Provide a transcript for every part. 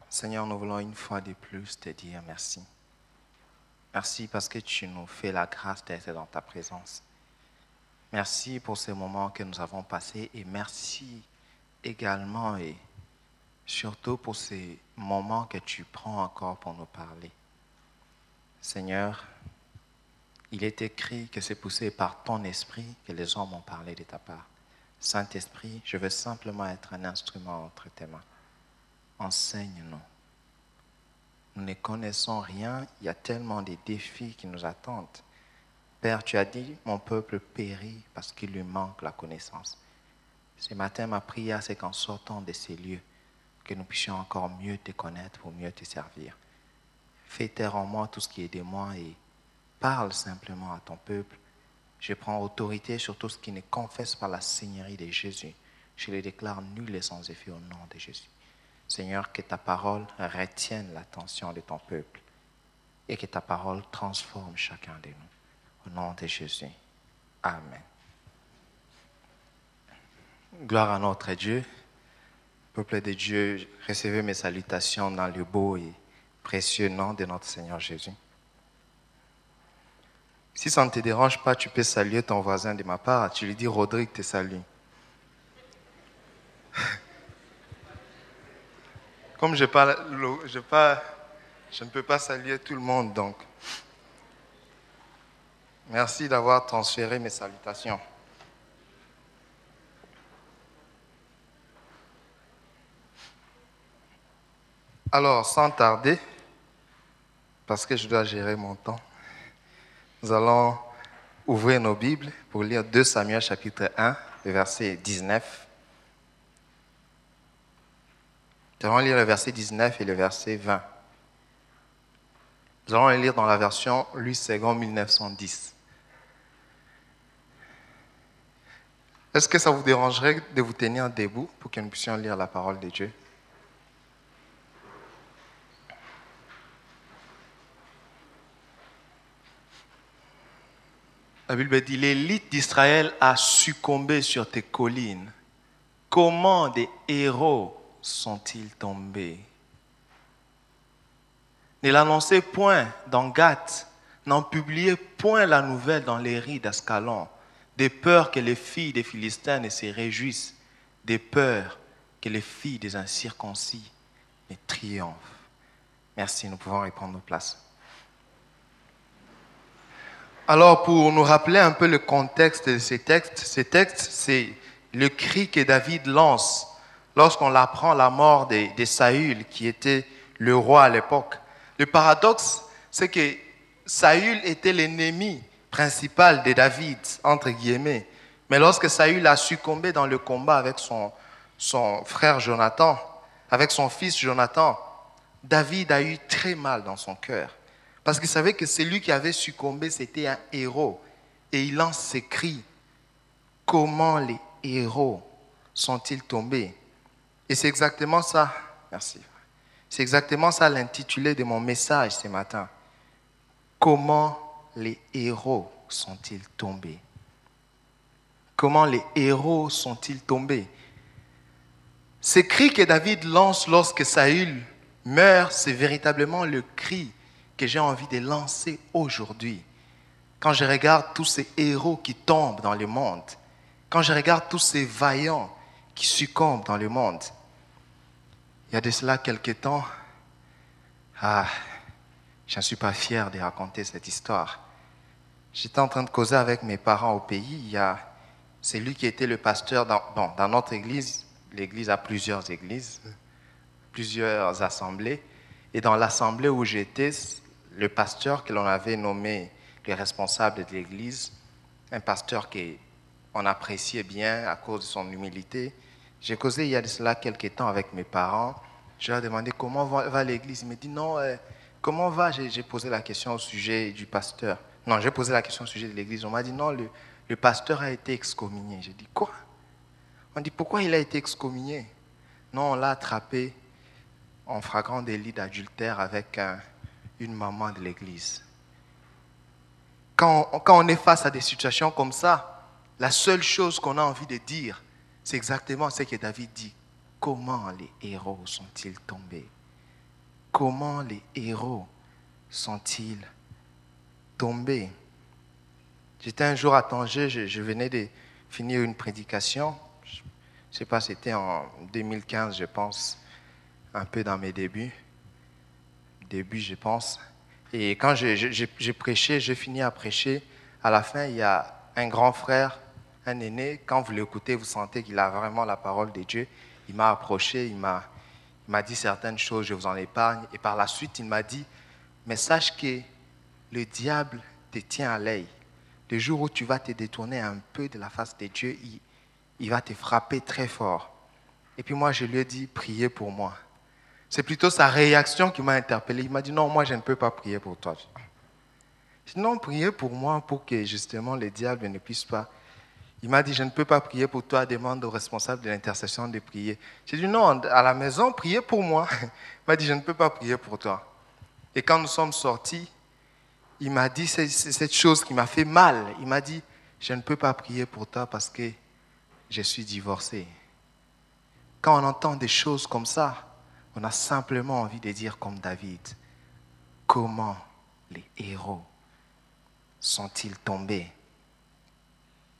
Seigneur, nous voulons une fois de plus te dire merci. Merci parce que tu nous fais la grâce d'être dans ta présence. Merci pour ces moments que nous avons passés et merci également et surtout pour ces moments que tu prends encore pour nous parler. Seigneur, il est écrit que c'est poussé par ton esprit que les hommes ont parlé de ta part. Saint-Esprit, je veux simplement être un instrument entre tes mains. Enseigne-nous. Nous ne connaissons rien, il y a tellement de défis qui nous attendent. Père, tu as dit, mon peuple périt parce qu'il lui manque la connaissance. Ce matin, ma prière, c'est qu'en sortant de ces lieux, que nous puissions encore mieux te connaître pour mieux te servir. Fais taire en moi tout ce qui est de moi et parle simplement à ton peuple. Je prends autorité sur tout ce qui ne confesse pas la Seigneurie de Jésus. Je le déclare nul et sans effet au nom de Jésus. Seigneur, que ta parole retienne l'attention de ton peuple et que ta parole transforme chacun de nous. Au nom de Jésus. Amen. Gloire à notre Dieu. Peuple de Dieu, recevez mes salutations dans le beau et précieux nom de notre Seigneur Jésus. Si ça ne te dérange pas, tu peux saluer ton voisin de ma part. Tu lui dis, Rodrigue te salue. Comme je ne peux pas saluer tout le monde, donc. Merci d'avoir transféré mes salutations. Alors, sans tarder, parce que je dois gérer mon temps, nous allons ouvrir nos Bibles pour lire 2 Samuel chapitre 1, le verset 19. Nous allons lire le verset 19 et le verset 20. Nous allons les lire dans la version Louis II 1910. Est-ce que ça vous dérangerait de vous tenir debout pour que nous puissions lire la parole de Dieu? La Bible dit, l'élite d'Israël a succombé sur tes collines. Comment des héros sont-ils tombés? Ne l'annoncez point dans Gath, n'en publiez point la nouvelle dans les rides d'Ascalon, de peur que les filles des Philistins ne se réjouissent, de peur que les filles des incirconcis ne triomphent. Merci, nous pouvons reprendre nos places. Alors, pour nous rappeler un peu le contexte de ces textes, c'est le cri que David lance lorsqu'on apprend la mort de Saül, qui était le roi à l'époque. Le paradoxe, c'est que Saül était l'ennemi principal de David, entre guillemets. Mais lorsque Saül a succombé dans le combat avec son frère Jonathan, avec son fils Jonathan, David a eu très mal dans son cœur. Parce qu'il savait que celui qui avait succombé, c'était un héros. Et il lance ces cris. Comment les héros sont-ils tombés? Et c'est exactement ça. Merci. C'est exactement ça l'intitulé de mon message ce matin. Comment les héros sont-ils tombés? Comment les héros sont-ils tombés? Ce cri que David lance lorsque Saül meurt, c'est véritablement le cri que j'ai envie de lancer aujourd'hui. Quand je regarde tous ces héros qui tombent dans le monde, quand je regarde tous ces vaillants qui succombent dans le monde, il y a de cela quelques temps, je ne suis pas fier de raconter cette histoire. J'étais en train de causer avec mes parents au pays. Il y a celui qui était le pasteur dans notre église. L'église a plusieurs églises, plusieurs assemblées. Et dans l'assemblée où j'étais, le pasteur que l'on avait nommé le responsable de l'église, un pasteur qu'on appréciait bien à cause de son humilité, j'ai causé il y a de cela quelques temps avec mes parents. Je leur ai demandé comment va l'église. Il me dit non, comment va? J'ai posé la question au sujet du pasteur. Non, j'ai posé la question au sujet de l'église. On m'a dit non, le pasteur a été excommunié. J'ai dit quoi? On dit pourquoi il a été excommunié? Non, on l'a attrapé en flagrant délit d'adultère avec une maman de l'église. Quand on est face à des situations comme ça, la seule chose qu'on a envie de dire, c'est exactement ce que David dit. Comment les héros sont-ils tombés? Comment les héros sont-ils tombés? J'étais un jour à Tanger, je venais de finir une prédication. Je ne sais pas, c'était en 2015, je pense, un peu dans mes débuts, je pense. Et quand j'ai prêché, j'ai fini à prêcher, à la fin, il y a un grand frère, un aîné, quand vous l'écoutez, vous sentez qu'il a vraiment la parole de Dieu. Il m'a approché, il m'a dit certaines choses, je vous en épargne. Et par la suite, il m'a dit, mais sache que le diable te tient à l'œil. Le jour où tu vas te détourner un peu de la face de Dieu, il va te frapper très fort. Et puis moi, je lui ai dit, priez pour moi. C'est plutôt sa réaction qui m'a interpellé. Il m'a dit, non, moi, je ne peux pas prier pour toi. Je dis, non, priez pour moi pour que justement le diable ne puisse pas. Il m'a dit, je ne peux pas prier pour toi, demande au responsable de l'intercession de prier. J'ai dit, non, à la maison, priez pour moi. Il m'a dit, je ne peux pas prier pour toi. Et quand nous sommes sortis, il m'a dit c'est cette chose qui m'a fait mal. Il m'a dit, je ne peux pas prier pour toi parce que je suis divorcé. Quand on entend des choses comme ça, on a simplement envie de dire comme David, comment les héros sont-ils tombés?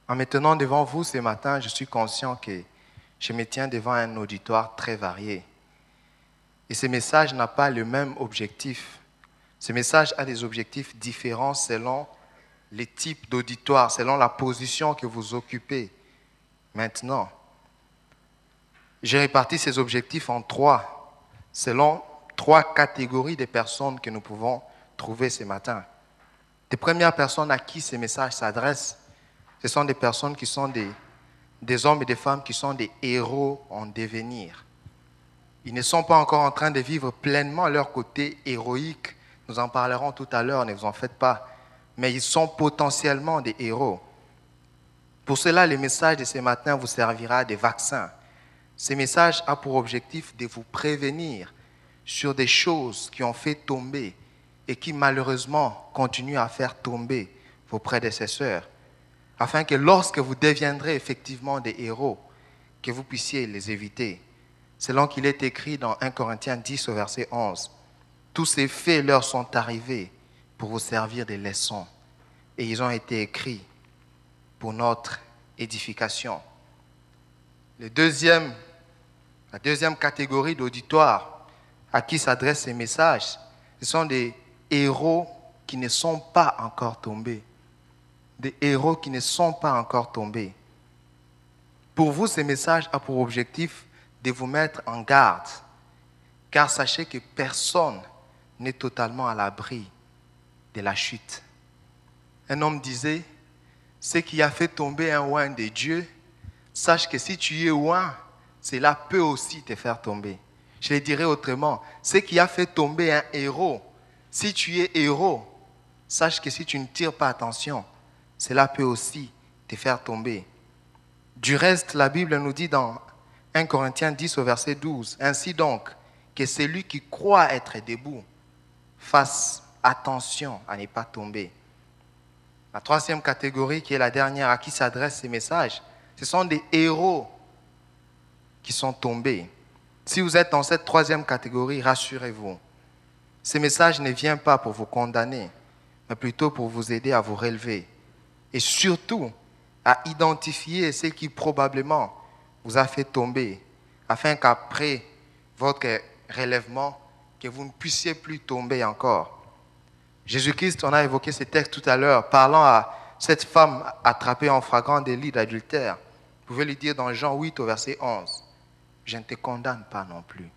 En me tenant devant vous ce matin, je suis conscient que je me tiens devant un auditoire très varié. Et ce message n'a pas le même objectif. Ce message a des objectifs différents selon les types d'auditoire, selon la position que vous occupez. Maintenant, j'ai réparti ces objectifs en trois, selon trois catégories de personnes que nous pouvons trouver ce matin. Les premières personnes à qui ces messages s'adressent, ce sont des personnes qui sont des hommes et des femmes qui sont des héros en devenir. Ils ne sont pas encore en train de vivre pleinement leur côté héroïque. Nous en parlerons tout à l'heure, ne vous en faites pas. Mais ils sont potentiellement des héros. Pour cela, le message de ce matin vous servira de vaccin. Ce message a pour objectif de vous prévenir sur des choses qui ont fait tomber et qui malheureusement continuent à faire tomber vos prédécesseurs, afin que lorsque vous deviendrez effectivement des héros, que vous puissiez les éviter. Selon qu'il est écrit dans 1 Corinthiens 10 au verset 11, « Tous ces faits leur sont arrivés pour vous servir de leçons, et ils ont été écrits pour notre édification. » La deuxième catégorie d'auditoire à qui s'adressent ces messages, ce sont des héros qui ne sont pas encore tombés. Des héros qui ne sont pas encore tombés. Pour vous, ces messages ont pour objectif de vous mettre en garde, car sachez que personne n'est totalement à l'abri de la chute. Un homme disait, ce qui a fait tomber un oint de Dieu, sache que si tu es oint, cela peut aussi te faire tomber. Je le dirais autrement, ce qui a fait tomber un héros, si tu es héros, sache que si tu ne tires pas attention, cela peut aussi te faire tomber. Du reste, la Bible nous dit dans 1 Corinthiens 10 au verset 12, « Ainsi donc, que celui qui croit être debout fasse attention à ne pas tomber. » La troisième catégorie, qui est la dernière à qui s'adressent ces messages, ce sont des héros qui sont tombés. Si vous êtes dans cette troisième catégorie, rassurez-vous. Ce message ne vient pas pour vous condamner, mais plutôt pour vous aider à vous relever. Et surtout, à identifier ce qui probablement vous a fait tomber, afin qu'après votre relèvement, que vous ne puissiez plus tomber encore. Jésus-Christ, on a évoqué ce texte tout à l'heure, parlant à cette femme attrapée en flagrant délit d'adultère. Vous pouvez lui dire dans Jean 8 au verset 11, « Je ne te condamne pas non plus.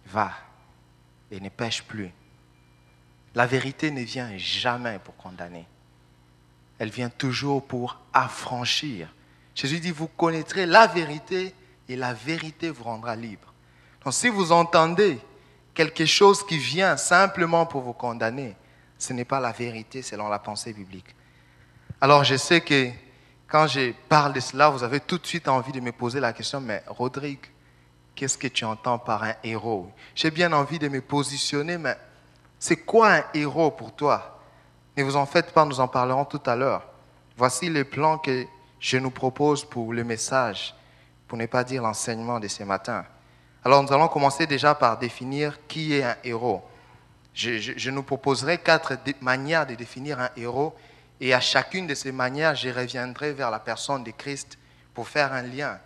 Va et ne pêche plus. » La vérité ne vient jamais pour condamner. Elle vient toujours pour affranchir. Jésus dit, vous connaîtrez la vérité et la vérité vous rendra libre. Donc si vous entendez quelque chose qui vient simplement pour vous condamner, ce n'est pas la vérité selon la pensée biblique. Alors je sais que quand je parle de cela, vous avez tout de suite envie de me poser la question, mais Rodrigue, qu'est-ce que tu entends par un héros? J'ai bien envie de me positionner, mais c'est quoi un héros pour toi? Ne vous en faites pas, nous en parlerons tout à l'heure. Voici le plan que je nous propose pour le message, pour ne pas dire l'enseignement de ce matin. Alors nous allons commencer déjà par définir qui est un héros. Je nous proposerai 4 manières de définir un héros et à chacune de ces manières, je reviendrai vers la personne de Christ pour faire un lien.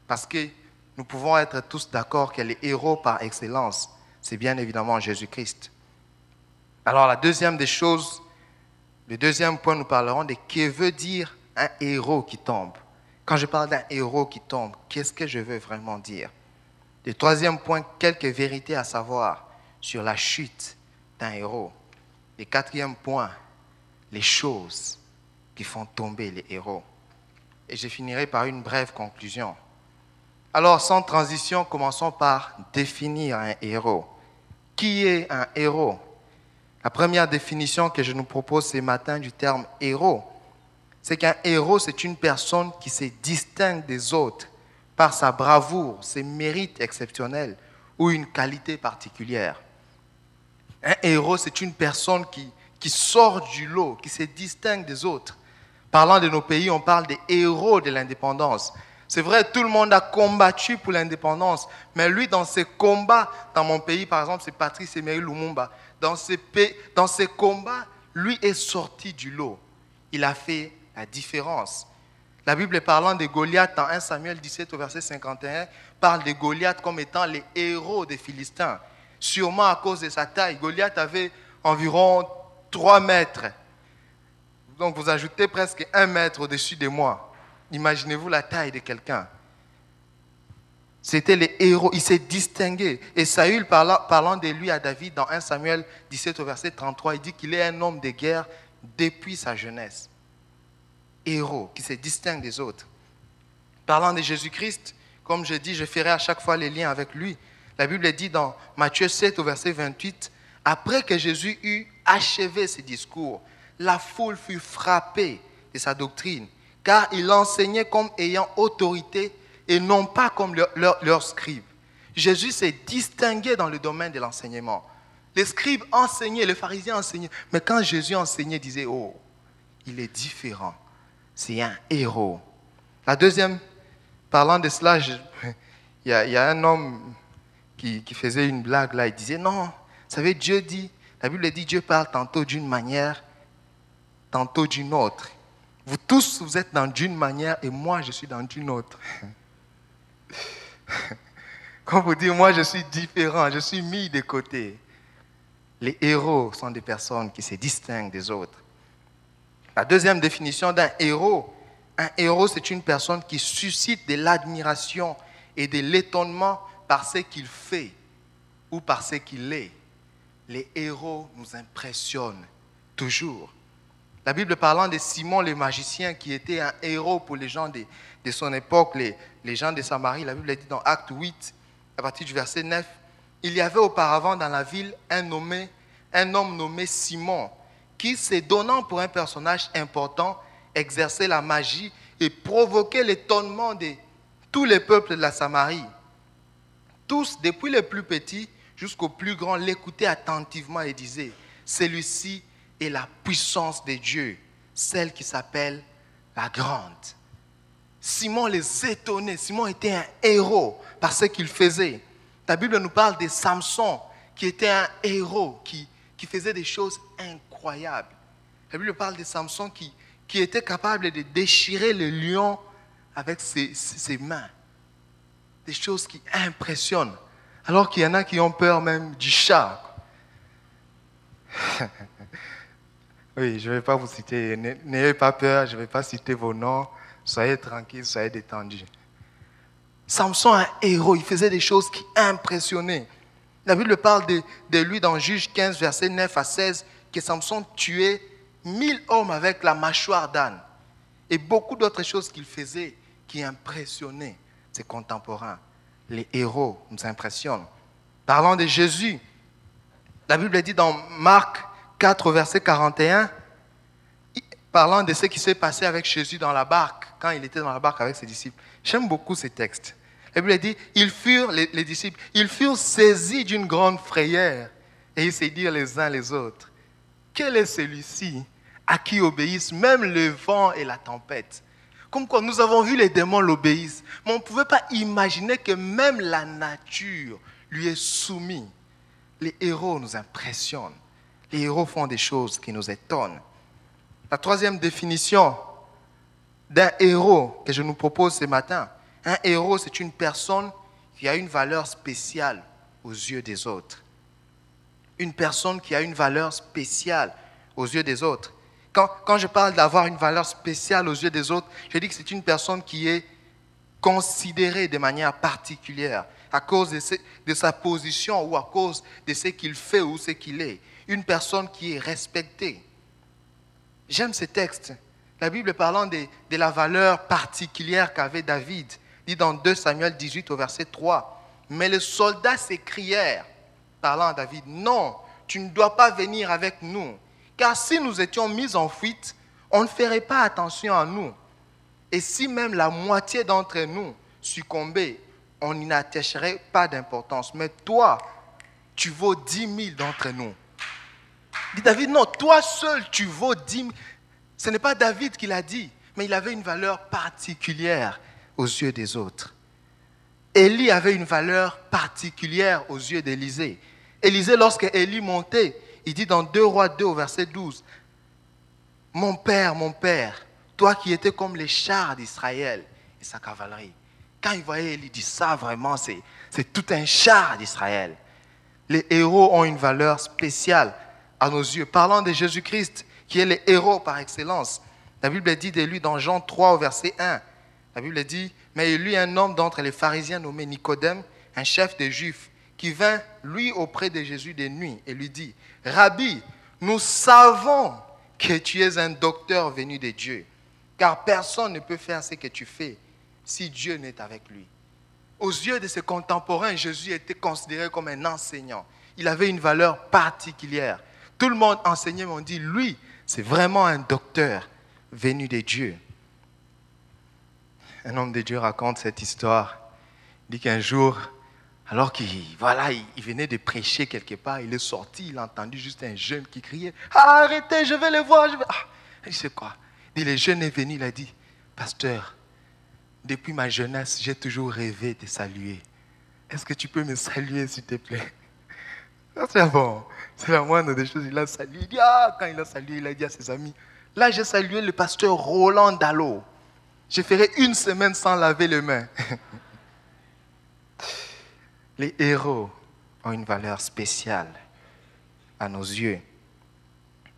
Parce que nous pouvons être tous d'accord que le héros par excellence, c'est bien évidemment Jésus-Christ. Alors la deuxième des choses, le deuxième point, nous parlerons de que veut dire un héros qui tombe. Quand je parle d'un héros qui tombe, qu'est-ce que je veux vraiment dire? Le troisième point, quelques vérités à savoir sur la chute d'un héros. Le quatrième point, les choses qui font tomber les héros. Et je finirai par une brève conclusion. Alors, sans transition, commençons par définir un héros. Qui est un héros? La première définition que je nous propose ce matin du terme héros, c'est qu'un héros, c'est une personne qui se distingue des autres par sa bravoure, ses mérites exceptionnels ou une qualité particulière. Un héros, c'est une personne qui sort du lot, qui se distingue des autres. Parlant de nos pays, on parle des héros de l'indépendance. C'est vrai, tout le monde a combattu pour l'indépendance, mais lui, dans ses combats, dans mon pays, par exemple, c'est Patrice Emery Lumumba, dans ses combats, lui est sorti du lot. Il a fait la différence. La Bible parlant de Goliath, dans 1 Samuel 17, au verset 51, parle de Goliath comme étant les héros des Philistins. Sûrement à cause de sa taille. Goliath avait environ 3 mètres. Donc vous ajoutez presque 1 mètre au-dessus de moi. Imaginez-vous la taille de quelqu'un. C'était les héros, il s'est distingué. Et Saül, parlant de lui à David, dans 1 Samuel 17 au verset 33, il dit qu'il est un homme de guerre depuis sa jeunesse. Héros, qui se distingue des autres. Parlant de Jésus-Christ, comme je dis, je ferai à chaque fois les liens avec lui. La Bible dit dans Matthieu 7 au verset 28, après que Jésus eut achevé ses discours, la foule fut frappée de sa doctrine, car il enseignait comme ayant autorité et non pas comme leurs scribes. Jésus s'est distingué dans le domaine de l'enseignement. Les scribes enseignaient, les pharisiens enseignaient, mais quand Jésus enseignait, ils disaient, oh, il est différent, c'est un héros. La deuxième, parlant de cela, il y a un homme qui faisait une blague là, il disait, non, vous savez, Dieu dit, la Bible dit, Dieu parle tantôt d'une manière, tantôt d'une autre. Vous tous, vous êtes dans d'une manière et moi, je suis dans d'une autre. Comme vous dites, moi, je suis différent, je suis mis de côté. Les héros sont des personnes qui se distinguent des autres. La deuxième définition d'un héros, un héros, c'est une personne qui suscite de l'admiration et de l'étonnement par ce qu'il fait ou par ce qu'il est. Les héros nous impressionnent toujours. La Bible parlant de Simon le magicien qui était un héros pour les gens de son époque, les gens de Samarie, la Bible dit dans Acte 8, à partir du verset 9, il y avait auparavant dans la ville un homme nommé Simon qui, se donnant pour un personnage important, exerçait la magie et provoquait l'étonnement de tous les peuples de la Samarie. Tous, depuis les plus petits jusqu'aux plus grands, l'écoutaient attentivement et disaient, celui-ci est la puissance de Dieu, celle qui s'appelle la grande. Simon les étonnait. Simon était un héros par ce qu'il faisait. La Bible nous parle de Samson, qui était un héros, qui faisait des choses incroyables. La Bible parle de Samson qui était capable de déchirer le lion avec ses mains. Des choses qui impressionnent. Alors qu'il y en a qui ont peur même du chat. Oui, je ne vais pas vous citer. N'ayez pas peur, je ne vais pas citer vos noms. Soyez tranquilles, soyez détendus. Samson, un héros, il faisait des choses qui impressionnaient. La Bible parle de lui dans Juge 15, versets 9 à 16, que Samson tuait 1000 hommes avec la mâchoire d'âne. Et beaucoup d'autres choses qu'il faisait qui impressionnaient ses contemporains. Les héros nous impressionnent. Parlant de Jésus, la Bible dit dans Marc 4, verset 41, parlant de ce qui s'est passé avec Jésus dans la barque, quand il était dans la barque avec ses disciples. J'aime beaucoup ces textes. La Bible dit, les disciples, ils furent saisis d'une grande frayeur et ils se dirent les uns les autres, quel est celui-ci à qui obéissent même le vent et la tempête? Comme quoi nous avons vu les démons l'obéissent, mais on ne pouvait pas imaginer que même la nature lui est soumise. Les héros nous impressionnent. Les héros font des choses qui nous étonnent. La troisième définition d'un héros que je nous propose ce matin, un héros, c'est une personne qui a une valeur spéciale aux yeux des autres. Une personne qui a une valeur spéciale aux yeux des autres. Quand je parle d'avoir une valeur spéciale aux yeux des autres, je dis que c'est une personne qui est considérée de manière particulière à cause de sa position ou à cause de ce qu'il fait ou ce qu'il est. Une personne qui est respectée. J'aime ce texte. La Bible parlant de la valeur particulière qu'avait David, dit dans 2 Samuel 18 au verset 3. Mais les soldats s'écrièrent, parlant à David, non, tu ne dois pas venir avec nous, car si nous étions mis en fuite, on ne ferait pas attention à nous. Et si même la moitié d'entre nous succombait, on n'y attacherait pas d'importance. Mais toi, tu vaux 10 000 d'entre nous. Dit David, non, toi seul, tu vaux 10 000. Ce n'est pas David qui l'a dit, mais il avait une valeur particulière aux yeux des autres. Élie avait une valeur particulière aux yeux d'Élisée. Élisée, lorsque Élie montait, il dit dans 2 Rois 2 au verset 12, « Mon père, toi qui étais comme les chars d'Israël et sa cavalerie. » Quand il voyait Élie, il dit, ça vraiment, c'est tout un char d'Israël. Les héros ont une valeur spéciale à nos yeux. Parlant de Jésus-Christ, qui est le héros par excellence, la Bible dit de lui dans Jean 3 au verset 1, la Bible dit, mais il y eut un homme d'entre les pharisiens nommé Nicodème, un chef des Juifs, qui vint, lui, auprès de Jésus de nuit et lui dit, « Rabbi, nous savons que tu es un docteur venu de Dieu, car personne ne peut faire ce que tu fais si Dieu n'est avec lui. » Aux yeux de ses contemporains, Jésus était considéré comme un enseignant. Il avait une valeur particulière. Tout le monde enseignait, mais on dit, lui, c'est vraiment un docteur venu de Dieu. Un homme de Dieu raconte cette histoire. Il dit qu'un jour, alors qu'il venait de prêcher quelque part, il est sorti, il a entendu juste un jeune qui criait « Ah, arrêtez, je vais le voir. » Il dit « C'est quoi ?» Il dit, le jeune est venu, il a dit « Pasteur, depuis ma jeunesse, j'ai toujours rêvé de saluer. Est-ce que tu peux me saluer, s'il te plaît ?» C'est bon, c'est la moindre des choses. Il a salué. Il dit, quand il a salué, il a dit à ses amis, là j'ai salué le pasteur Roland Dallot. Je ferai 1 semaine sans laver les mains. Les héros ont une valeur spéciale à nos yeux.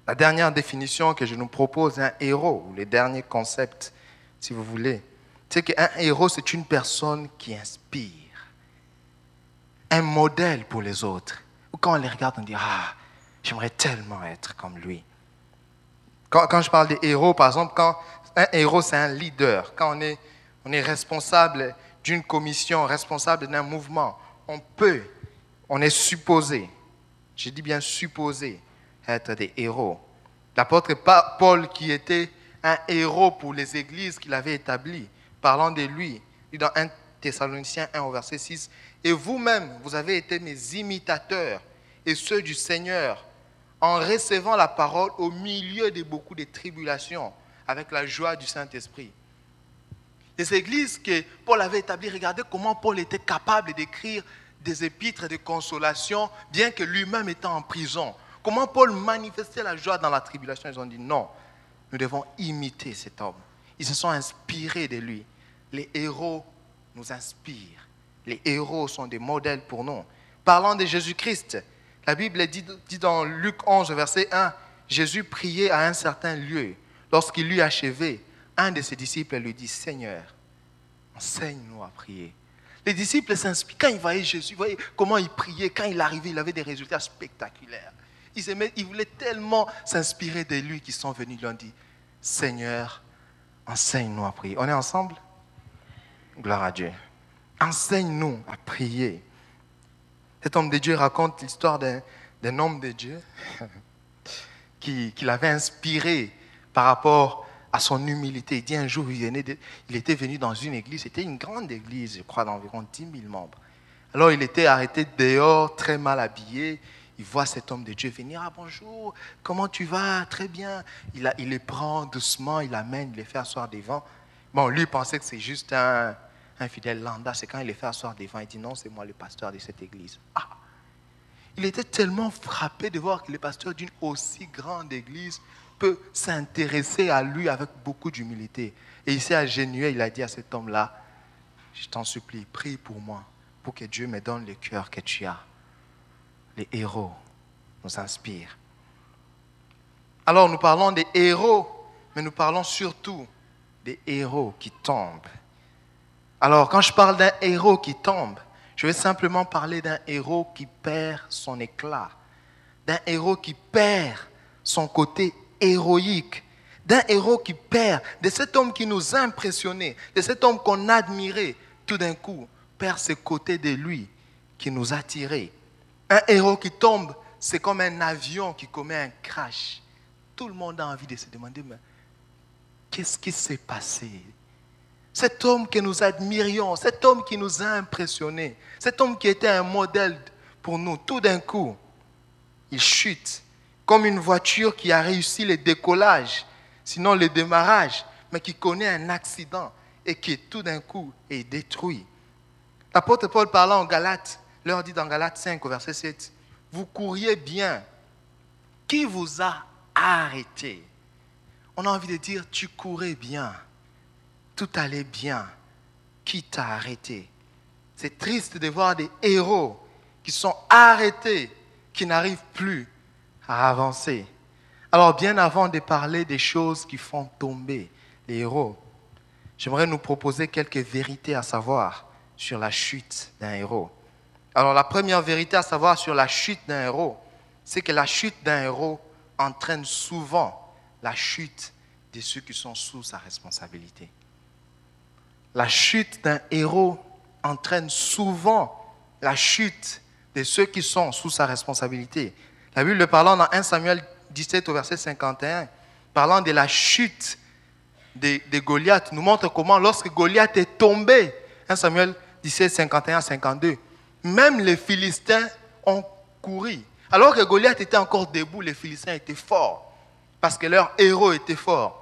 La dernière définition que je nous propose d'un héros, ou le dernier concept, si vous voulez, c'est qu'un héros, c'est une personne qui inspire, un modèle pour les autres. Ou quand on les regarde, on dit, j'aimerais tellement être comme lui. Quand je parle des héros, par exemple, quand un héros, c'est un leader. Quand on est responsable d'une commission, responsable d'un mouvement, on est supposé, je dis bien supposé, être des héros. L'apôtre Paul, qui était un héros pour les églises qu'il avait établies, parlant de lui, dans 1 Thessaloniciens 1 au verset 6, « Et vous-même, vous avez été mes imitateurs et ceux du Seigneur, en recevant la parole au milieu de beaucoup de tribulations, avec la joie du Saint-Esprit. » Les églises que Paul avait établies, regardez comment Paul était capable d'écrire des épîtres de consolation, bien que lui-même était en prison. Comment Paul manifestait la joie dans la tribulation. Ils ont dit non, nous devons imiter cet homme. Ils se sont inspirés de lui. Les héros nous inspirent. Les héros sont des modèles pour nous. Parlant de Jésus-Christ, la Bible dit dans Luc 11, verset 1, Jésus priait à un certain lieu. Lorsqu'il eut achevé, un de ses disciples lui dit, « Seigneur, enseigne-nous à prier. » Les disciples s'inspirent. Quand ils voyaient Jésus, voyaient comment il priait. Quand il arrivait, il avait des résultats spectaculaires. Ils voulaient tellement s'inspirer de lui qu'ils sont venus. Ils lui ont dit, « Seigneur, enseigne-nous à prier. » On est ensemble? Gloire à Dieu. enseigne-nous à prier. Cet homme de Dieu raconte l'histoire d'un homme de Dieu qui l'avait inspiré par rapport à son humilité. Il dit un jour, il était venu dans une église, c'était une grande église, je crois, d'environ 10 000 membres. Alors il était arrêté dehors, très mal habillé. Il voit cet homme de Dieu venir. « Ah bonjour, comment tu vas? Très bien. » Il les prend doucement, il l'amène, il les fait asseoir devant. Bon, lui, il pensait que c'est juste un fidèle lambda. C'est quand il les fait asseoir devant, il dit « Non, c'est moi le pasteur de cette église. » Ah! Il était tellement frappé de voir que le pasteur d'une aussi grande église peut s'intéresser à lui avec beaucoup d'humilité. Et il s'est agenouillé, il a dit à cet homme-là, « Je t'en supplie, prie pour moi, pour que Dieu me donne le cœur que tu as. » Les héros nous inspirent. Alors nous parlons des héros, mais nous parlons surtout des héros qui tombent. Alors quand je parle d'un héros qui tombe, je vais simplement parler d'un héros qui perd son éclat, d'un héros qui perd son côté héroïque, d'un héros qui perd, de cet homme qui nous impressionnait, de cet homme qu'on admirait, tout d'un coup perd ce côté de lui qui nous attirait. Un héros qui tombe, c'est comme un avion qui commet un crash. Tout le monde a envie de se demander, mais qu'est-ce qui s'est passé? Cet homme que nous admirions, cet homme qui nous a impressionnés, cet homme qui était un modèle pour nous, tout d'un coup, il chute comme une voiture qui a réussi le décollage, sinon le démarrage, mais qui connaît un accident et qui tout d'un coup est détruit. L'apôtre Paul parlant en Galates, leur dit dans Galates 5 au verset 7, « Vous couriez bien. Qui vous a arrêté ?» On a envie de dire, tu courais bien. Tout allait bien. Qui t'a arrêté? C'est triste de voir des héros qui sont arrêtés, qui n'arrivent plus à avancer. Alors, bien avant de parler des choses qui font tomber les héros, j'aimerais nous proposer quelques vérités à savoir sur la chute d'un héros. Alors, la première vérité à savoir sur la chute d'un héros, c'est que la chute d'un héros entraîne souvent la chute de ceux qui sont sous sa responsabilité. La chute d'un héros entraîne souvent la chute de ceux qui sont sous sa responsabilité. La Bible parlant dans 1 Samuel 17 au verset 51, parlant de la chute de Goliath, nous montre comment lorsque Goliath est tombé, 1 Samuel 17, 51, 52, même les Philistins ont couru. Alors que Goliath était encore debout, les Philistins étaient forts, parce que leur héros était fort.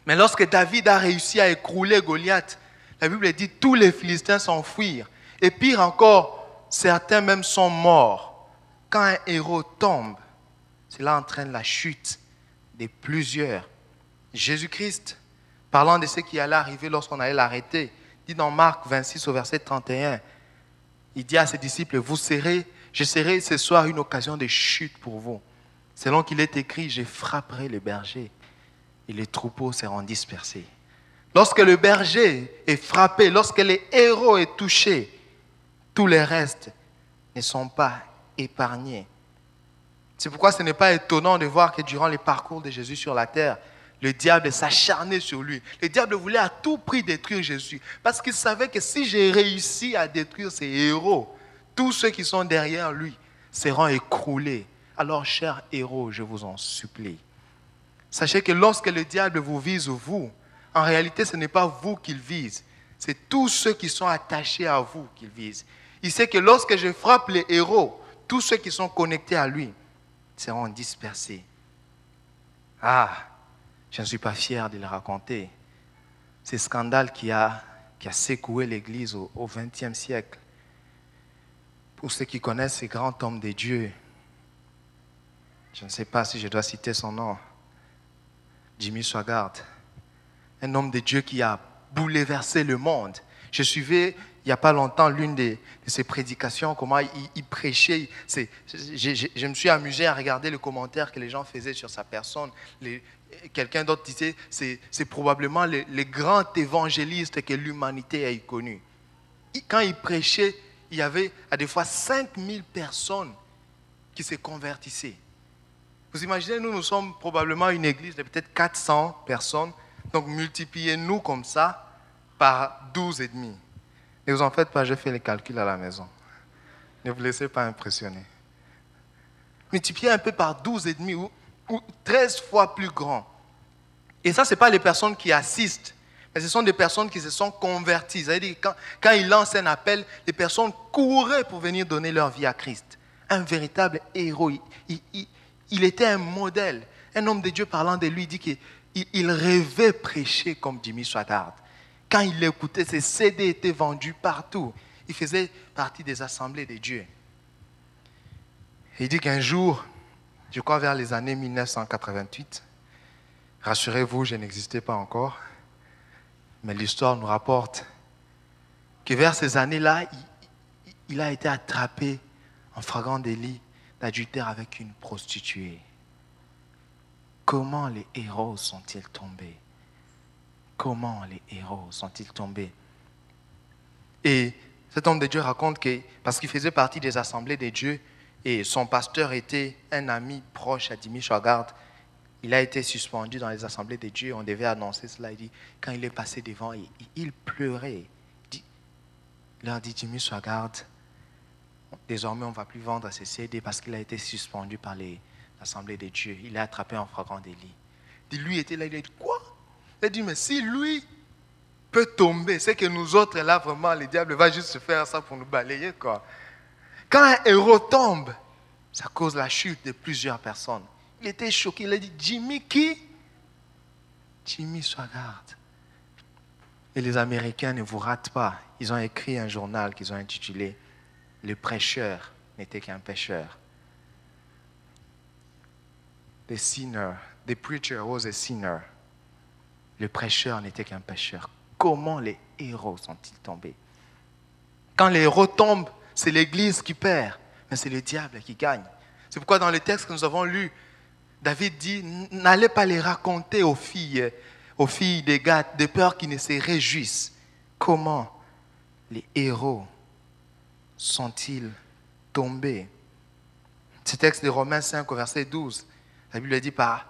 Mais lorsque David a réussi à écrouler Goliath, la Bible dit tous les Philistins s'enfuirent. Et pire encore, certains même sont morts. Quand un héros tombe, cela entraîne la chute de plusieurs. Jésus-Christ, parlant de ce qui allait arriver lorsqu'on allait l'arrêter, dit dans Marc 26 au verset 31, il dit à ses disciples, je serai ce soir une occasion de chute pour vous. Selon qu'il est écrit, je frapperai les bergers et les troupeaux seront dispersés. Lorsque le berger est frappé, lorsque le héros est touché, tous les restes ne sont pas épargnés. C'est pourquoi ce n'est pas étonnant de voir que durant le parcours de Jésus sur la terre, le diable s'acharnait sur lui. Le diable voulait à tout prix détruire Jésus. Parce qu'il savait que si j'ai réussi à détruire ces héros, tous ceux qui sont derrière lui seront écroulés. Alors, chers héros, je vous en supplie. Sachez que lorsque le diable vous vise, vous, en réalité, ce n'est pas vous qu'il vise. C'est tous ceux qui sont attachés à vous qu'il vise. Il sait que lorsque je frappe les héros, tous ceux qui sont connectés à lui seront dispersés. Ah, je ne suis pas fier de le raconter. C'est ce scandale qui a secoué l'Église au XXe siècle. Pour ceux qui connaissent ces grands hommes de Dieu, je ne sais pas si je dois citer son nom, Jimmy Swaggart, un homme de Dieu qui a bouleversé le monde. Je suivais il n'y a pas longtemps l'une de ses prédications, comment il prêchait. Je me suis amusé à regarder les commentaires que les gens faisaient sur sa personne. Quelqu'un d'autre disait c'est probablement le grand évangéliste que l'humanité ait connu. Quand il prêchait, il y avait à des fois 5000 personnes qui se convertissaient. Vous imaginez, nous sommes probablement une église de peut-être 400 personnes. Donc multipliez-nous comme ça par 12 et demi. Ne vous en faites pas, je fais les calculs à la maison. Ne vous laissez pas impressionner. Multipliez un peu par 12,5 ou 13 fois plus grand. Et ça, ce n'est pas les personnes qui assistent, mais ce sont des personnes qui se sont converties. C'est-à-dire que quand il lance un appel, les personnes couraient pour venir donner leur vie à Christ. Un véritable héros. Il était un modèle. Un homme de Dieu parlant de lui dit qu'il rêvait prêcher comme Jimmy Swaggart. Quand il l'écoutait, ses CD étaient vendus partout. Il faisait partie des assemblées de Dieu. Et il dit qu'un jour, je crois vers les années 1988, rassurez-vous, je n'existais pas encore, mais l'histoire nous rapporte que vers ces années-là, il a été attrapé en flagrant délit d'adultère avec une prostituée. Comment les héros sont-ils tombés? Comment les héros sont-ils tombés? Et cet homme de Dieu raconte que, parce qu'il faisait partie des assemblées de Dieu, et son pasteur était un ami proche à Jimmy Swaggart, il a été suspendu dans les assemblées de Dieu, on devait annoncer cela. Il dit, quand il est passé devant, il pleurait. Il leur dit, Jimmy Swaggart, désormais on ne va plus vendre ses CD parce qu'il a été suspendu par les assemblées de Dieu. Il est attrapé en flagrant délit. Lui était là, il a dit, quoi? Il a dit, mais si lui peut tomber, c'est que nous autres, là, vraiment, le diable va juste se faire ça pour nous balayer, quoi. Quand un héros tombe, ça cause la chute de plusieurs personnes. Il était choqué, il a dit, Jimmy qui? Jimmy Swaggart. Et les Américains ne vous ratent pas. Ils ont écrit un journal qu'ils ont intitulé « Le prêcheur n'était qu'un pêcheur ». The preacher was a sinner. Le prêcheur n'était qu'un pêcheur. Comment les héros sont-ils tombés? Quand les héros tombent, c'est l'Église qui perd, mais c'est le diable qui gagne. C'est pourquoi dans le texte que nous avons lu, David dit, n'allez pas les raconter aux filles des Gath, de peur qu'ils ne se réjouissent. Comment les héros sont-ils tombés? Ce texte de Romains 5 au verset 12, la Bible dit, par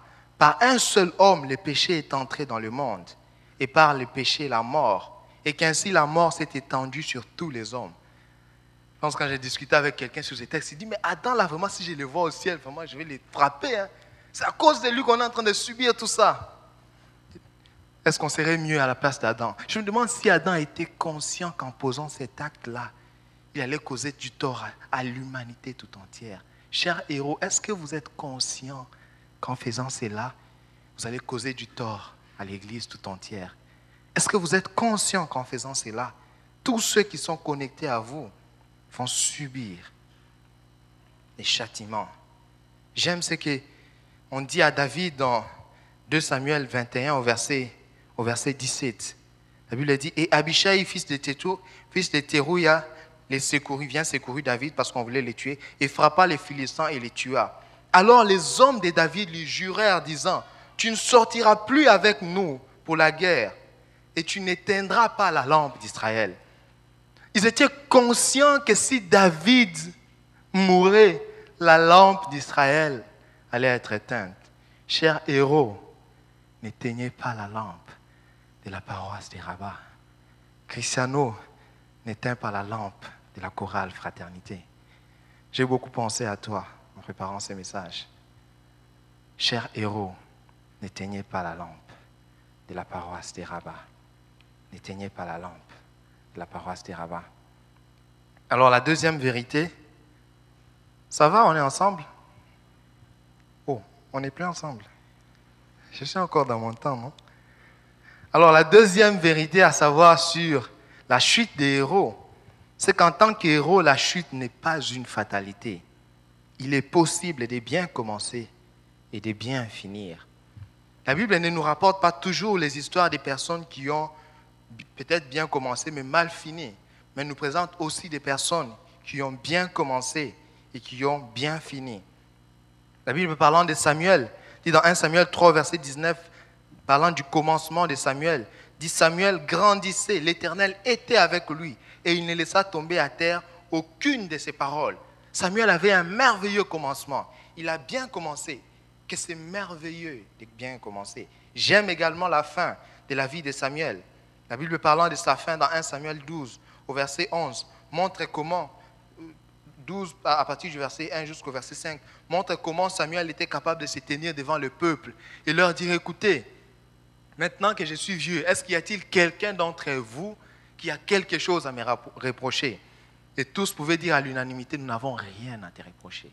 un seul homme, le péché est entré dans le monde, et par le péché, la mort, et qu'ainsi la mort s'est étendue sur tous les hommes. Je pense que quand j'ai discuté avec quelqu'un sur ces textes, il dit, mais Adam, là, vraiment, si je le vois au ciel, vraiment, je vais les frapper. Hein. C'est à cause de lui qu'on est en train de subir tout ça. Est-ce qu'on serait mieux à la place d'Adam? Je me demande si Adam était conscient qu'en posant cet acte-là, il allait causer du tort à l'humanité tout entière. Chers héros, est-ce que vous êtes conscients qu'en faisant cela, vous allez causer du tort à l'Église tout entière? Est-ce que vous êtes conscients qu'en faisant cela, tous ceux qui sont connectés à vous vont subir les châtiments? J'aime ce qu'on dit à David dans 2 Samuel 21 au verset 17. La Bible dit, et Abishai, fils de Terouia, vient secourir David parce qu'on voulait les tuer, et frappa les Philistins et les tua. Alors les hommes de David lui jurèrent, disant, tu ne sortiras plus avec nous pour la guerre, et tu n'éteindras pas la lampe d'Israël. Ils étaient conscients que si David mourait, la lampe d'Israël allait être éteinte. Chers héros, n'éteignez pas la lampe de la paroisse de Rabat. Cristiano n'éteint pas la lampe de la chorale Fraternité. J'ai beaucoup pensé à toi en préparant ces messages. Chers héros, n'éteignez pas la lampe de la paroisse de Rabat. N'éteignez pas la lampe de la paroisse de Rabat. Alors la deuxième vérité, ça va, on est ensemble? Oh, on n'est plus ensemble. Je suis encore dans mon temps, non? Alors la deuxième vérité à savoir sur la chute des héros, c'est qu'en tant qu'héros, la chute n'est pas une fatalité. Il est possible de bien commencer et de bien finir. La Bible ne nous rapporte pas toujours les histoires des personnes qui ont peut-être bien commencé mais mal fini, mais nous présente aussi des personnes qui ont bien commencé et qui ont bien fini. La Bible parlant de Samuel, dit dans 1 Samuel 3, verset 19, parlant du commencement de Samuel, dit Samuel grandissait, l'Éternel était avec lui et il ne laissa tomber à terre aucune de ses paroles. Samuel avait un merveilleux commencement. Il a bien commencé. Que c'est merveilleux de bien commencer. J'aime également la fin de la vie de Samuel. La Bible parlant de sa fin dans 1 Samuel 12, au verset 11, montre comment, 12, à partir du verset 1 jusqu'au verset 5, montre comment Samuel était capable de se tenir devant le peuple et leur dire, écoutez, maintenant que je suis vieux, est-ce qu'il y a-t-il quelqu'un d'entre vous qui a quelque chose à me reprocher? Et tous pouvaient dire à l'unanimité, nous n'avons rien à te reprocher.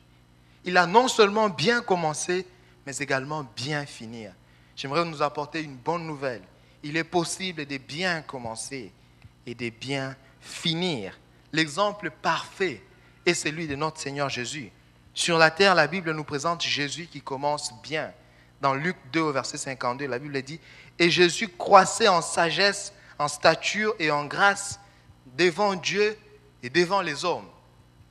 Il a non seulement bien commencé, mais également bien finir. J'aimerais nous apporter une bonne nouvelle. Il est possible de bien commencer et de bien finir. L'exemple parfait est celui de notre Seigneur Jésus. Sur la terre, la Bible nous présente Jésus qui commence bien. Dans Luc 2, au verset 52, la Bible dit « Et Jésus croissait en sagesse, en stature et en grâce devant Dieu et devant les hommes. »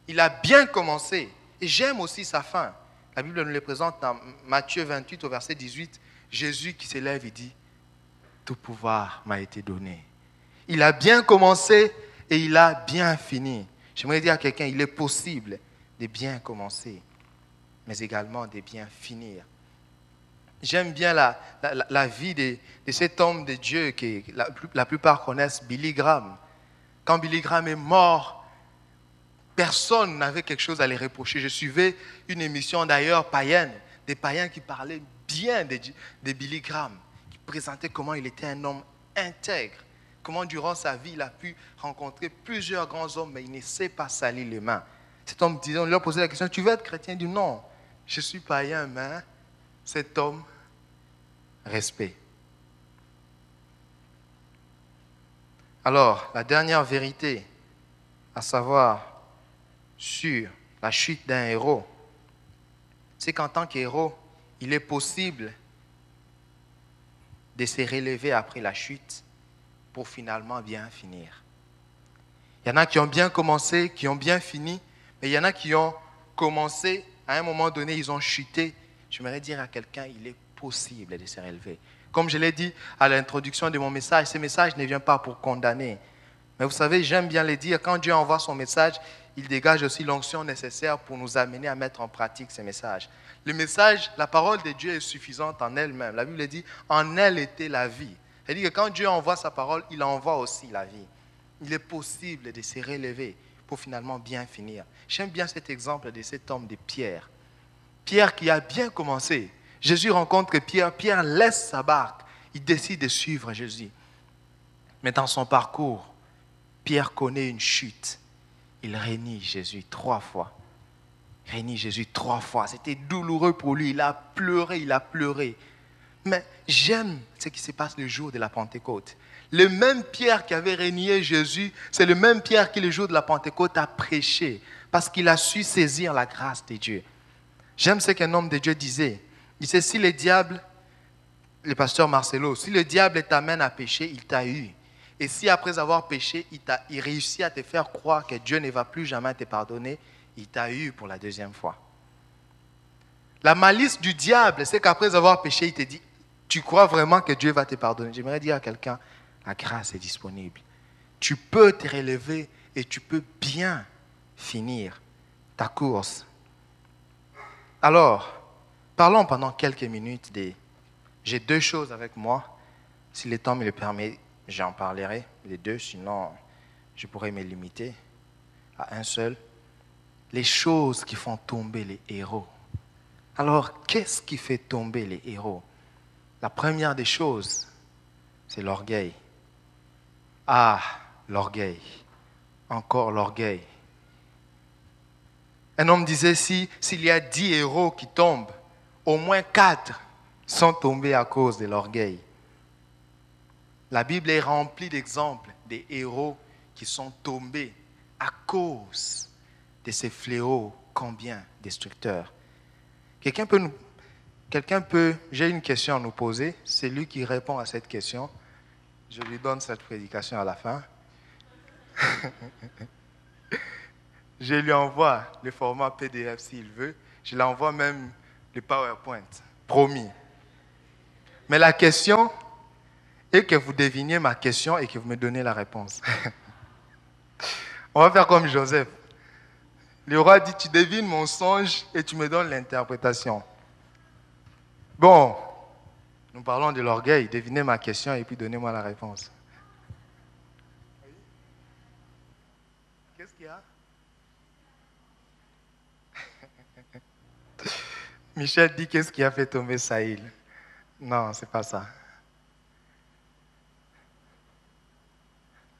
Il a bien commencé. Et j'aime aussi sa fin. La Bible nous le présente dans Matthieu 28, au verset 18. Jésus qui s'élève et dit « Tout pouvoir m'a été donné. » Il a bien commencé et il a bien fini. J'aimerais dire à quelqu'un, il est possible de bien commencer, mais également de bien finir. J'aime bien la vie de cet homme de Dieu que la plupart connaissent, Billy Graham. Quand Billy Graham est mort, personne n'avait quelque chose à les reprocher. Je suivais une émission d'ailleurs païenne, des païens qui parlaient bien de Billy Graham, qui présentaient comment il était un homme intègre, comment durant sa vie il a pu rencontrer plusieurs grands hommes, mais il ne s'est pas sali les mains. Cet homme disait, on lui a posé la question, tu veux être chrétien? Il dit non, je suis païen, mais cet homme, respect. Alors, la dernière vérité, à savoir sur la chute d'un héros, c'est qu'en tant qu'héros, il est possible de se relever après la chute pour finalement bien finir. Il y en a qui ont bien commencé, qui ont bien fini, mais il y en a qui ont commencé, à un moment donné, ils ont chuté. J'aimerais dire à quelqu'un, il est possible de se relever. Comme je l'ai dit à l'introduction de mon message, ce message ne vient pas pour condamner. Mais vous savez, j'aime bien le dire, quand Dieu envoie son message, il dégage aussi l'onction nécessaire pour nous amener à mettre en pratique ce message. Le message, la parole de Dieu est suffisante en elle-même. La Bible dit, en elle était la vie. C'est-à-dire que quand Dieu envoie sa parole, il envoie aussi la vie. Il est possible de se relever pour finalement bien finir. J'aime bien cet exemple de cet homme de Pierre. Pierre qui a bien commencé. Jésus rencontre Pierre. Pierre laisse sa barque. Il décide de suivre Jésus. Mais dans son parcours, Pierre connaît une chute. Il renie Jésus 3 fois. Renie Jésus 3 fois. C'était douloureux pour lui. Il a pleuré. Mais j'aime ce qui se passe le jour de la Pentecôte. Le même Pierre qui avait renié Jésus, c'est le même Pierre qui, le jour de la Pentecôte, a prêché parce qu'il a su saisir la grâce de Dieu. J'aime ce qu'un homme de Dieu disait. Il disait, si le diable, le pasteur Marcelo, si le diable t'amène à pécher, il t'a eu. Et si après avoir péché, il réussit à te faire croire que Dieu ne va plus jamais te pardonner, il t'a eu pour la deuxième fois. La malice du diable, c'est qu'après avoir péché, il te dit, tu crois vraiment que Dieu va te pardonner? J'aimerais dire à quelqu'un, la grâce est disponible. Tu peux te relever et tu peux bien finir ta course. Alors, parlons pendant quelques minutes J'ai 2 choses avec moi. Si le temps me le permet, j'en parlerai les 2, sinon je pourrais me limiter à un seul. Les choses qui font tomber les héros. Alors, qu'est-ce qui fait tomber les héros? La première des choses, c'est l'orgueil. Ah, l'orgueil. Encore l'orgueil. Un homme disait, s'il y a 10 héros qui tombent, au moins 4 sont tombés à cause de l'orgueil. La Bible est remplie d'exemples des héros qui sont tombés à cause de ces fléaux combien destructeurs. J'ai une question à nous poser, c'est lui qui répond à cette question. Je lui donne cette prédication à la fin. Je lui envoie le format PDF s'il veut. Je lui envoie même le PowerPoint. Promis. Mais la question est que vous deviniez ma question et que vous me donnez la réponse. On va faire comme Joseph. Le roi dit, tu devines mon songe et tu me donnes l'interprétation. Bon, nous parlons de l'orgueil. Devinez ma question et puis donnez-moi la réponse. qu'il y a? Michel dit qu'est-ce qui a fait tomber Saïl? Non, c'est pas ça.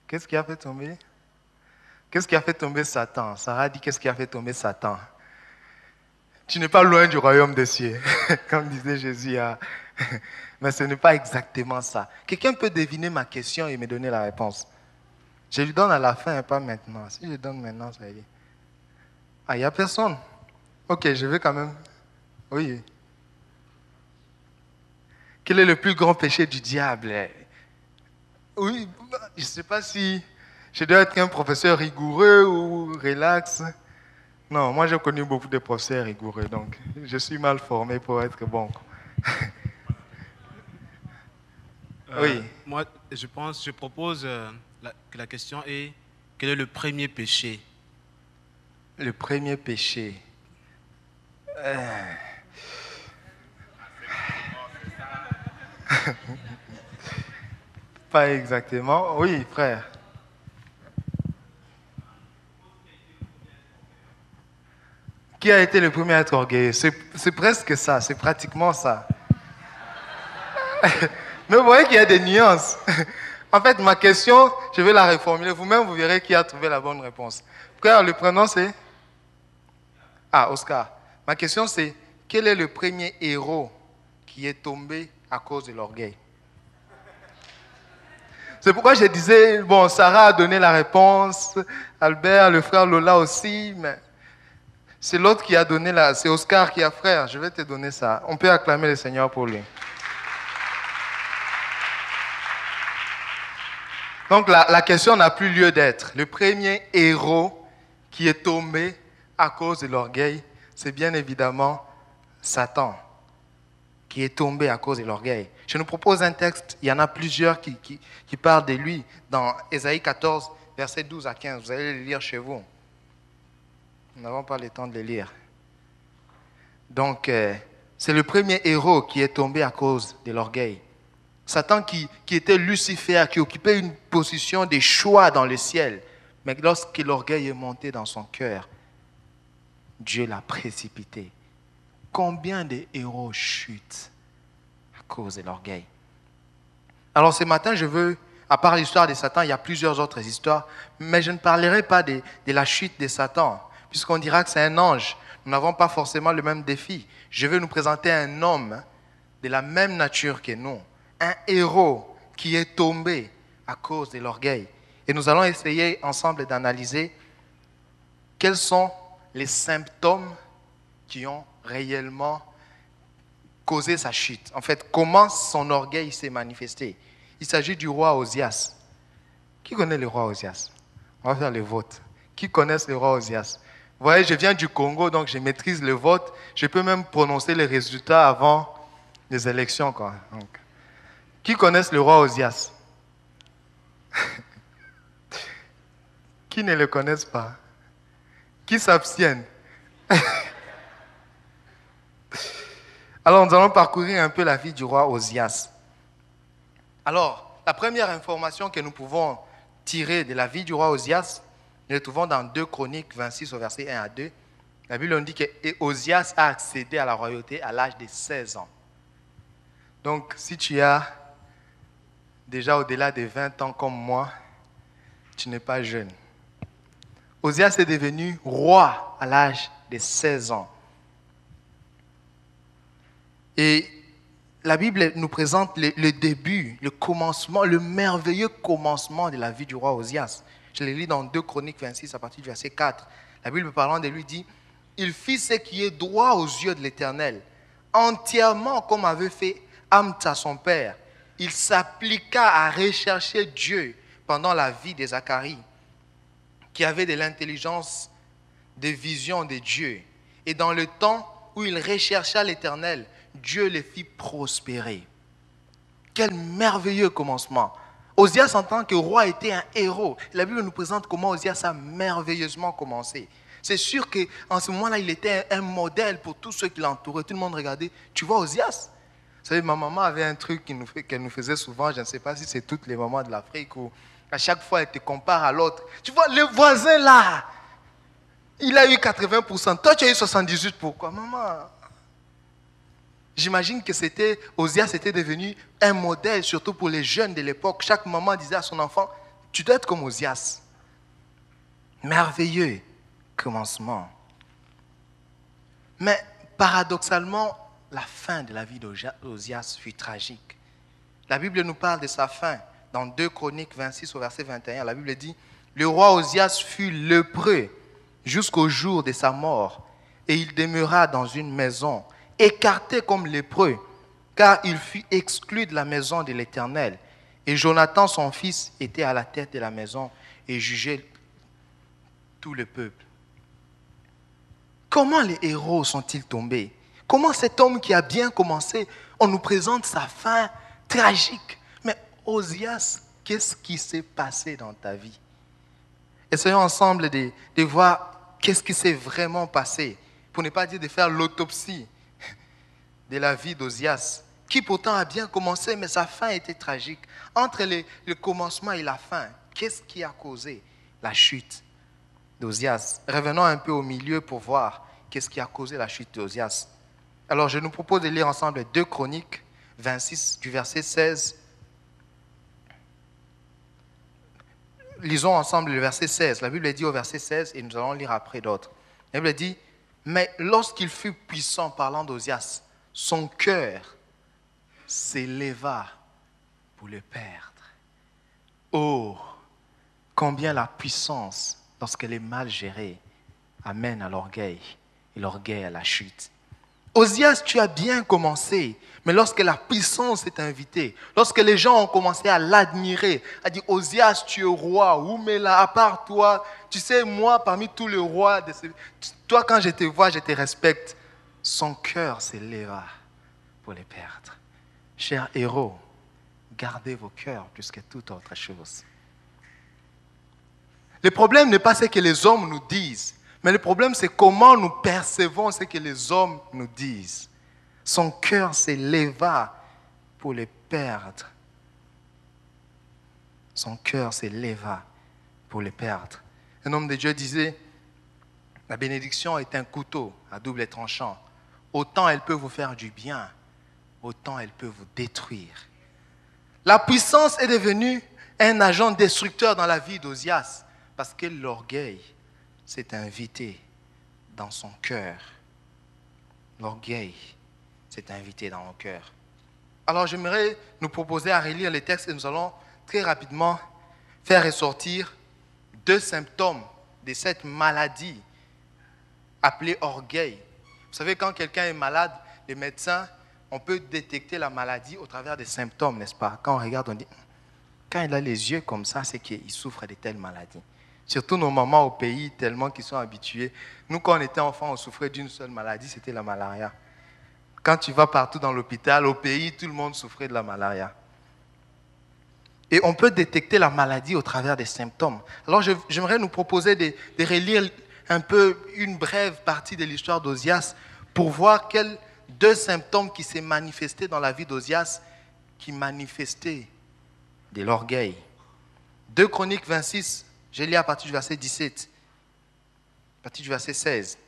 Qu'est-ce qui a fait tomber? Qu'est-ce qui a fait tomber Satan? Sarah dit qu'est-ce qui a fait tomber Satan? Tu n'es pas loin du royaume des cieux, comme disait Jésus. Mais ce n'est pas exactement ça. Quelqu'un peut deviner ma question et me donner la réponse. Je lui donne à la fin, pas maintenant. Si je donne maintenant, ça y est. Ah, il n'y a personne. Ok, je vais quand même. Oui. Quel est le plus grand péché du diable? Oui, je ne sais pas si je dois être un professeur rigoureux ou relax. Non, moi j'ai connu beaucoup de professeurs rigoureux, donc je suis mal formé pour être bon. Oui. Moi, je propose que la question est quel est le premier péché? Le premier péché. Pas exactement. Oui, frère. Qui a été le premier à être orgueilleux? C'est presque ça, c'est pratiquement ça. Mais vous voyez qu'il y a des nuances. En fait, ma question, je vais la reformuler. Vous-même, vous verrez qui a trouvé la bonne réponse. Frère, le prénom c'est? Ah, Oscar. Ma question c'est, quel est le premier héros qui est tombé à cause de l'orgueil? C'est pourquoi je disais, bon, Sarah a donné la réponse, Albert, le frère Lola aussi, mais c'est l'autre qui a donné c'est Oscar qui a frère. Je vais te donner ça. On peut acclamer le Seigneur pour lui. Donc la question n'a plus lieu d'être. Le premier héros qui est tombé à cause de l'orgueil, c'est bien évidemment Satan, qui est tombé à cause de l'orgueil. Je nous propose un texte, il y en a plusieurs qui parlent de lui, dans Ésaïe 14, versets 12 à 15. Vous allez les lire chez vous. Nous n'avons pas le temps de les lire. Donc, c'est le premier héros qui est tombé à cause de l'orgueil. Satan qui était Lucifer, qui occupait une position de choix dans le ciel. Mais lorsque l'orgueil est monté dans son cœur, Dieu l'a précipité. Combien de héros chutent à cause de l'orgueil? Alors ce matin, je veux, à part l'histoire de Satan, il y a plusieurs autres histoires, mais je ne parlerai pas de la chute de Satan, puisqu'on dira que c'est un ange. Nous n'avons pas forcément le même défi. Je vais nous présenter un homme de la même nature que nous, un héros qui est tombé à cause de l'orgueil. Et nous allons essayer ensemble d'analyser quels sont les symptômes qui ont réellement causé sa chute. En fait, comment son orgueil s'est manifesté. Il s'agit du roi Osias. Qui connaît le roi Osias? On va faire le vote. Qui connaît le roi Osias? Vous voyez, je viens du Congo, donc je maîtrise le vote. Je peux même prononcer les résultats avant les élections, quoi. Donc, qui connaît le roi Osias? Qui ne le connaissent pas? Qui s'abstiennent? Alors, nous allons parcourir un peu la vie du roi Osias. Alors, la première information que nous pouvons tirer de la vie du roi Osias, nous le trouvons dans 2 Chroniques 26 au verset 1 à 2. La Bible nous dit que Osias a accédé à la royauté à l'âge de 16 ans. Donc, si tu as déjà au-delà de 20 ans comme moi, tu n'es pas jeune. Osias est devenu roi à l'âge de 16 ans. Et la Bible nous présente le début, le commencement, le merveilleux commencement de la vie du roi Osias. Je le lis dans 2 Chroniques 26 à partir du verset 4. La Bible parlant de lui dit « Il fit ce qui est droit aux yeux de l'Éternel, entièrement comme avait fait Amtsa son père. Il s'appliqua à rechercher Dieu pendant la vie de Zacharie, qui avait de l'intelligence, des visions de Dieu. Et dans le temps où il rechercha l'Éternel, Dieu les fit prospérer. » Quel merveilleux commencement. Osias en tant que roi était un héros. La Bible nous présente comment Osias a merveilleusement commencé. C'est sûr qu'en ce moment-là, il était un modèle pour tous ceux qui l'entouraient. Tout le monde regardait. Tu vois Osias? Vous savez, ma maman avait un truc qu'elle nous faisait souvent. Je ne sais pas si c'est toutes les mamans de l'Afrique ou À chaque fois, elle te compare à l'autre. Tu vois, le voisin là, il a eu 80%. Toi, tu as eu 78%. Pourquoi, maman? J'imagine que Osias était devenu un modèle, surtout pour les jeunes de l'époque. Chaque maman disait à son enfant, tu dois être comme Osias. Merveilleux commencement. Mais paradoxalement, la fin de la vie d'Osias fut tragique. La Bible nous parle de sa fin. Dans 2 Chroniques 26 au verset 21, la Bible dit, le roi Osias fut lépreux jusqu'au jour de sa mort, et il demeura dans une maison, écarté comme lépreux, car il fut exclu de la maison de l'Éternel. Et Jonathan, son fils, était à la tête de la maison et jugeait tout le peuple. Comment les héros sont-ils tombés? Comment cet homme qui a bien commencé, on nous présente sa fin tragique? Mais Osias, qu'est-ce qui s'est passé dans ta vie? Essayons ensemble de voir qu'est-ce qui s'est vraiment passé, pour ne pas dire de faire l'autopsie de la vie d'Osias, qui pourtant a bien commencé, mais sa fin était tragique. Entre le commencement et la fin, qu'est-ce qui a causé la chute d'Osias? Revenons un peu au milieu pour voir qu'est-ce qui a causé la chute d'Osias. Alors, je nous propose de lire ensemble 2 Chroniques 26 du verset 16. Lisons ensemble le verset 16. La Bible dit au verset 16 et nous allons lire après d'autres. La Bible dit, mais lorsqu'il fut puissant, parlant d'Osias, son cœur s'éleva pour le perdre. Oh, combien la puissance, lorsqu'elle est mal gérée, amène à l'orgueil et l'orgueil à la chute. Osias, tu as bien commencé, mais lorsque la puissance est invitée, lorsque les gens ont commencé à l'admirer, à dire Osias, tu es roi, où mais là, à part toi, tu sais, moi, parmi tous les rois, toi, quand je te vois, je te respecte. Son cœur s'éleva pour les perdre. Chers héros, gardez vos cœurs plus que toute autre chose. Le problème n'est pas ce que les hommes nous disent, mais le problème, c'est comment nous percevons ce que les hommes nous disent. Son cœur s'éleva pour les perdre. Son cœur s'éleva pour les perdre. Un homme de Dieu disait, la bénédiction est un couteau à double tranchant. Autant elle peut vous faire du bien, autant elle peut vous détruire. La puissance est devenue un agent destructeur dans la vie d'Osias parce que l'orgueil s'est invité dans son cœur. L'orgueil s'est invité dans mon cœur. Alors j'aimerais nous proposer à relire les textes et nous allons très rapidement faire ressortir 2 symptômes de cette maladie appelée orgueil. Vous savez, quand quelqu'un est malade, les médecins, on peut détecter la maladie au travers des symptômes, n'est-ce pas? Quand on regarde, on dit, quand il a les yeux comme ça, c'est qu'il souffre de telle maladie. Surtout nos mamans au pays, tellement qu'ils sont habitués. Nous, quand on était enfants, on souffrait d'une seule maladie, c'était la malaria. Quand tu vas partout dans l'hôpital, au pays, tout le monde souffrait de la malaria. Et on peut détecter la maladie au travers des symptômes. Alors, j'aimerais nous proposer de relire un peu une brève partie de l'histoire d'Osias pour voir quels 2 symptômes qui s'est manifestés dans la vie d'Osias qui manifestaient de l'orgueil. 2 Chroniques 26, je lis à partir du verset 17, à partir du verset 16.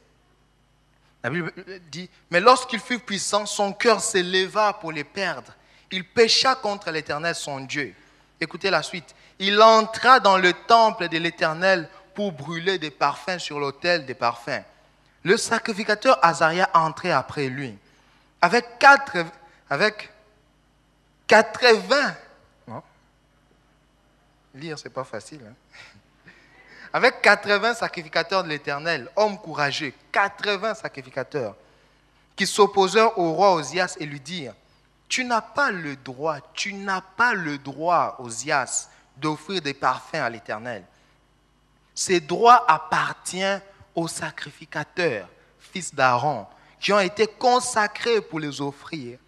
La Bible dit, mais lorsqu'il fut puissant, son cœur s'éleva pour les perdre. Il pécha contre l'Éternel, son Dieu. Écoutez la suite. Il entra dans le temple de l'Éternel pour brûler des parfums sur l'autel des parfums. Le sacrificateur Azaria entrait après lui. Avec 80... Non. Lire, c'est pas facile. Avec 80 sacrificateurs de l'Éternel, hommes courageux, 80 sacrificateurs, qui s'opposèrent au roi Osias et lui dirent, tu n'as pas le droit, Osias, d'offrir des parfums à l'Éternel. Ce droit appartient aux sacrificateurs, fils d'Aaron, qui ont été consacrés pour les offrir.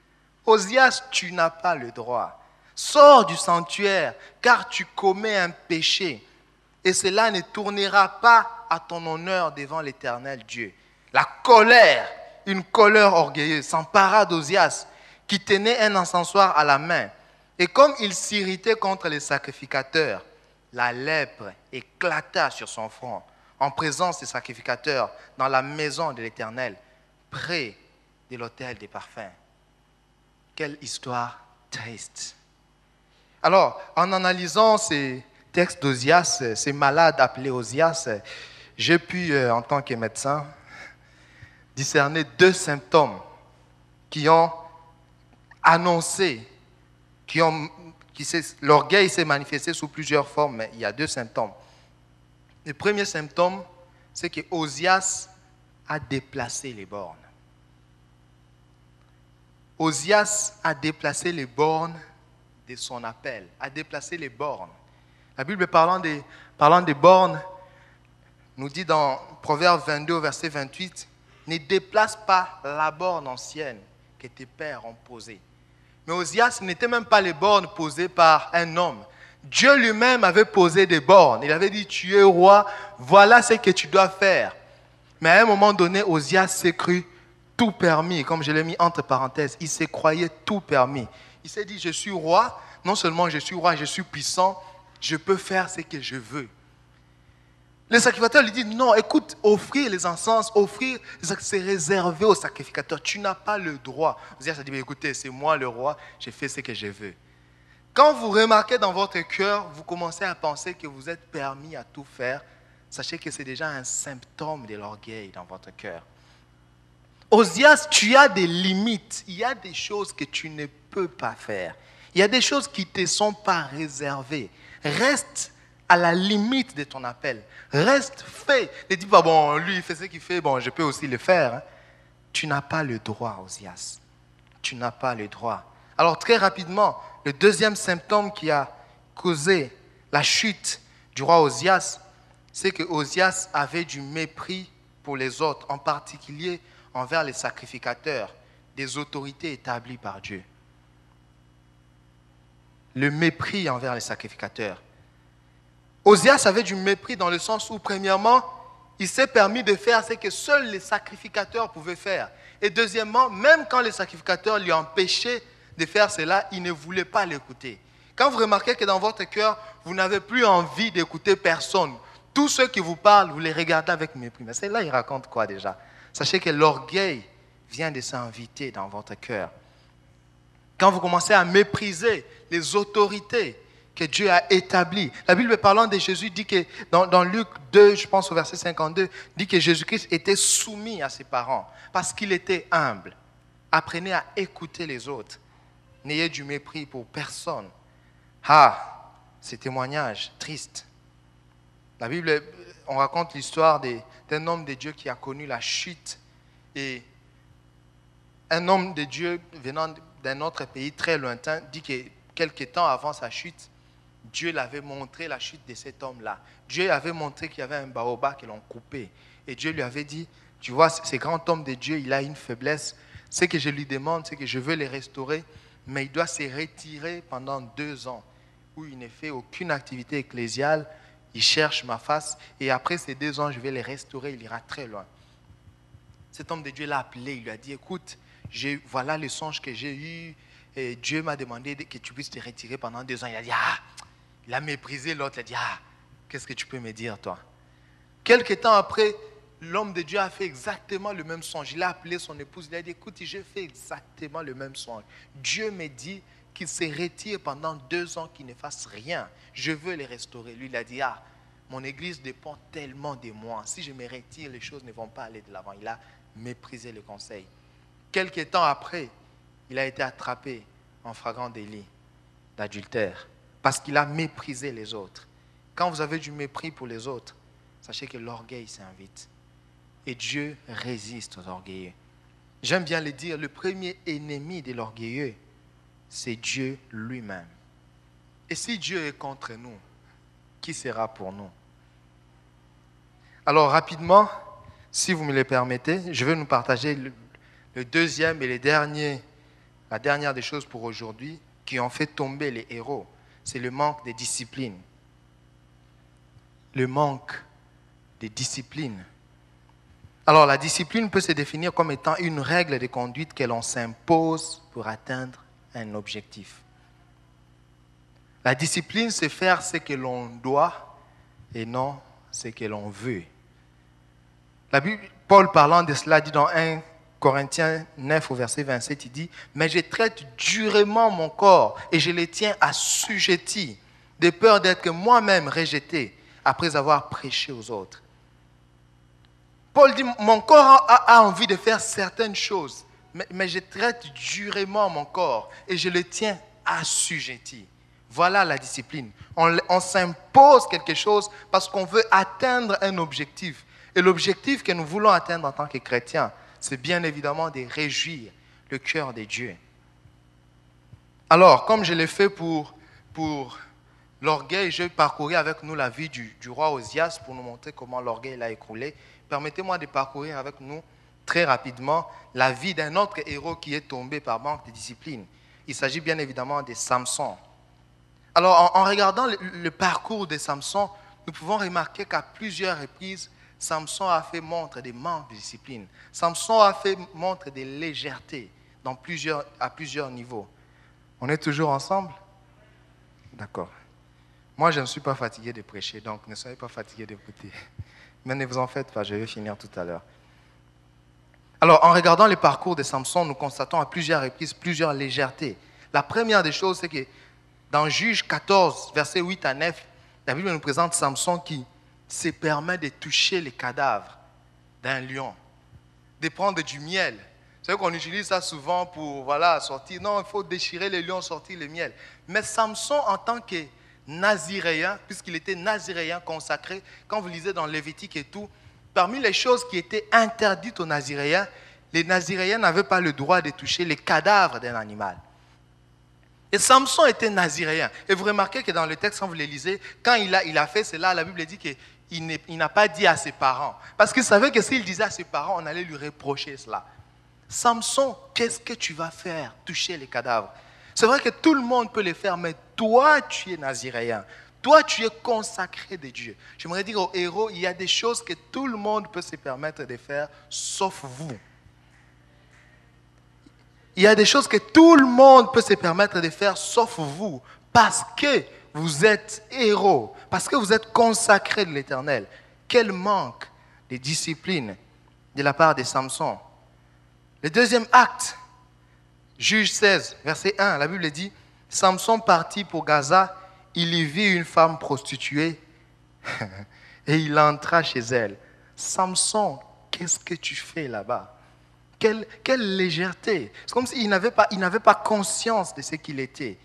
Osias, tu n'as pas le droit. Sors du sanctuaire, car tu commets un péché. Et cela ne tournera pas à ton honneur devant l'Éternel Dieu. La colère, une colère orgueilleuse, s'empara d'Osias, qui tenait un encensoir à la main. Et comme il s'irritait contre les sacrificateurs, la lèpre éclata sur son front, en présence des sacrificateurs, dans la maison de l'Éternel, près de l'autel des parfums. Quelle histoire triste. Alors, en analysant ces textes d'Osias, ces malades appelés Osias, j'ai pu, en tant que médecin, discerner 2 symptômes qui ont annoncé, l'orgueil s'est manifesté sous plusieurs formes, mais il y a 2 symptômes. Le premier symptôme, c'est que Osias a déplacé les bornes. Osias a déplacé les bornes de son appel, a déplacé les bornes. La Bible parlant des bornes nous dit dans Proverbe 22 au verset 28, « Ne déplace pas la borne ancienne que tes pères ont posée. » Mais Osias n'était même pas les bornes posées par un homme. Dieu lui-même avait posé des bornes. Il avait dit, tu es roi, voilà ce que tu dois faire. Mais à un moment donné, Osias s'est cru tout permis, comme je l'ai mis entre parenthèses. Il s'est croyé tout permis. Il s'est dit, je suis roi, non seulement je suis roi, je suis puissant, je peux faire ce que je veux. Les sacrificateurs lui disent, non, écoute, offrir les encens, c'est réservé aux sacrificateurs. Tu n'as pas le droit. Osias a dit, écoutez, c'est moi le roi, je fais ce que je veux. Quand vous remarquez dans votre cœur, vous commencez à penser que vous êtes permis à tout faire, sachez que c'est déjà un symptôme de l'orgueil dans votre cœur. Osias, tu as des limites. Il y a des choses que tu ne peux pas faire. Il y a des choses qui ne te sont pas réservées. Reste à la limite de ton appel. Reste, fais. Ne dis pas, bon, lui, il fait ce qu'il fait, bon, je peux aussi le faire. Hein. Tu n'as pas le droit, Osias. Tu n'as pas le droit. Alors, très rapidement, le deuxième symptôme qui a causé la chute du roi Osias, c'est que Osias avait du mépris pour les autres, en particulier envers les sacrificateurs, des autorités établies par Dieu. Le mépris envers les sacrificateurs. Osias avait du mépris dans le sens où, premièrement, il s'est permis de faire ce que seuls les sacrificateurs pouvaient faire. Et deuxièmement, même quand les sacrificateurs lui empêchaient de faire cela, il ne voulait pas l'écouter. Quand vous remarquez que dans votre cœur, vous n'avez plus envie d'écouter personne, tous ceux qui vous parlent, vous les regardez avec mépris. Mais c'est là, il raconte quoi déjà? Sachez que l'orgueil vient de s'inviter dans votre cœur. Quand vous commencez à mépriser les autorités que Dieu a établies. La Bible parlant de Jésus dit que dans Luc 2, je pense au verset 52, dit que Jésus-Christ était soumis à ses parents parce qu'il était humble. Apprenez à écouter les autres. N'ayez du mépris pour personne. Ah, ces témoignages tristes. La Bible, on raconte l'histoire d'un homme de Dieu qui a connu la chute. Et un homme de Dieu venant d'un autre pays très lointain dit que quelques temps avant sa chute, Dieu l'avait montré la chute de cet homme-là. Dieu avait montré qu'il y avait un baobab qu'ils l'ont coupé. Et Dieu lui avait dit, tu vois, ce grand homme de Dieu, il a une faiblesse. Ce que je lui demande, c'est que je veux le restaurer, mais il doit se retirer pendant 2 ans, où il ne fait aucune activité ecclésiale. Il cherche ma face, et après ces 2 ans, je vais le restaurer, il ira très loin. Cet homme de Dieu l'a appelé, il lui a dit, écoute, voilà le songe que j'ai eu, et Dieu m'a demandé que tu puisses te retirer pendant 2 ans. Il a dit, il a méprisé l'autre, il a dit, qu'est-ce que tu peux me dire, toi? Quelque temps après, l'homme de Dieu a fait exactement le même songe. Il a appelé son épouse, il a dit, écoute, j'ai fait exactement le même songe. Dieu me dit qu'il se retire pendant 2 ans, qu'il ne fasse rien. Je veux les restaurer. Lui, il a dit, mon église dépend tellement de moi. Si je me retire, les choses ne vont pas aller de l'avant. Il a méprisé le conseil. Quelque temps après, il a été attrapé en flagrant délit d'adultère parce qu'il a méprisé les autres. Quand vous avez du mépris pour les autres, sachez que l'orgueil s'invite. Et Dieu résiste aux orgueilleux. J'aime bien le dire, le premier ennemi de l'orgueilleux, c'est Dieu lui-même. Et si Dieu est contre nous, qui sera pour nous? Alors rapidement, si vous me le permettez, je vais nous partager le deuxième et la dernière des choses pour aujourd'hui qui ont fait tomber les héros. C'est le manque de discipline. Le manque de discipline. Alors la discipline peut se définir comme étant une règle de conduite que l'on s'impose pour atteindre un objectif. La discipline, c'est faire ce que l'on doit et non ce que l'on veut. La Bible, Paul parlant de cela dit dans 1 Corinthiens 9 au verset 27, il dit « Mais je traite durement mon corps et je le tiens assujetti, de peur d'être moi-même rejeté après avoir prêché aux autres. » Paul dit « Mon corps a envie de faire certaines choses, mais je traite durement mon corps et je le tiens assujetti. » Voilà la discipline. On s'impose quelque chose parce qu'on veut atteindre un objectif. Et l'objectif que nous voulons atteindre en tant que chrétiens, c'est bien évidemment de réjouir le cœur de Dieu. Alors, comme je l'ai fait pour l'orgueil, je vais parcourir avec nous la vie du roi Osias pour nous montrer comment l'orgueil l'a écroulé. Permettez-moi de parcourir avec nous très rapidement la vie d'un autre héros qui est tombé par manque de discipline. Il s'agit bien évidemment de Samson. Alors, en regardant le parcours de Samson, nous pouvons remarquer qu'à plusieurs reprises, Samson a fait montre de manque de discipline. Samson a fait montre de légèreté à plusieurs niveaux. On est toujours ensemble? D'accord. Moi, je ne suis pas fatigué de prêcher, donc ne soyez pas fatigués d'écouter. Mais ne vous en faites pas, je vais finir tout à l'heure. Alors, en regardant le parcours de Samson, nous constatons à plusieurs reprises plusieurs légèretés. La première des choses, c'est que dans Juge 14, versets 8 à 9, la Bible nous présente Samson qui se permet de toucher les cadavres d'un lion, de prendre du miel. Vous savez qu'on utilise ça souvent pour sortir. Non, il faut déchirer les lions, sortir le miel. Mais Samson, en tant que naziréen, puisqu'il était naziréen consacré, quand vous lisez dans Lévitique et tout, parmi les choses qui étaient interdites aux naziréens, les naziréens n'avaient pas le droit de toucher les cadavres d'un animal. Et Samson était naziréen. Et vous remarquez que dans le texte, quand vous le lisez, quand il a fait cela, la Bible dit qu'il n'a pas dit à ses parents. Parce qu'il savait que s'il disait à ses parents, on allait lui reprocher cela. Samson, qu'est-ce que tu vas faire? Toucher les cadavres. C'est vrai que tout le monde peut le faire, mais toi, tu es naziréen. Toi, tu es consacré de Dieu. J'aimerais dire aux héros, il y a des choses que tout le monde peut se permettre de faire, sauf vous. Il y a des choses que tout le monde peut se permettre de faire, sauf vous, parce que vous êtes héros, parce que vous êtes consacrés de l'Éternel. Quel manque de discipline de la part de Samson. Le deuxième acte, Juge 16, verset 1, la Bible dit, Samson partit pour Gaza, il y vit une femme prostituée et il entra chez elle. Samson, qu'est-ce que tu fais là-bas? Quelle légèreté. C'est comme s'il n'avait pas conscience de ce qu'il était.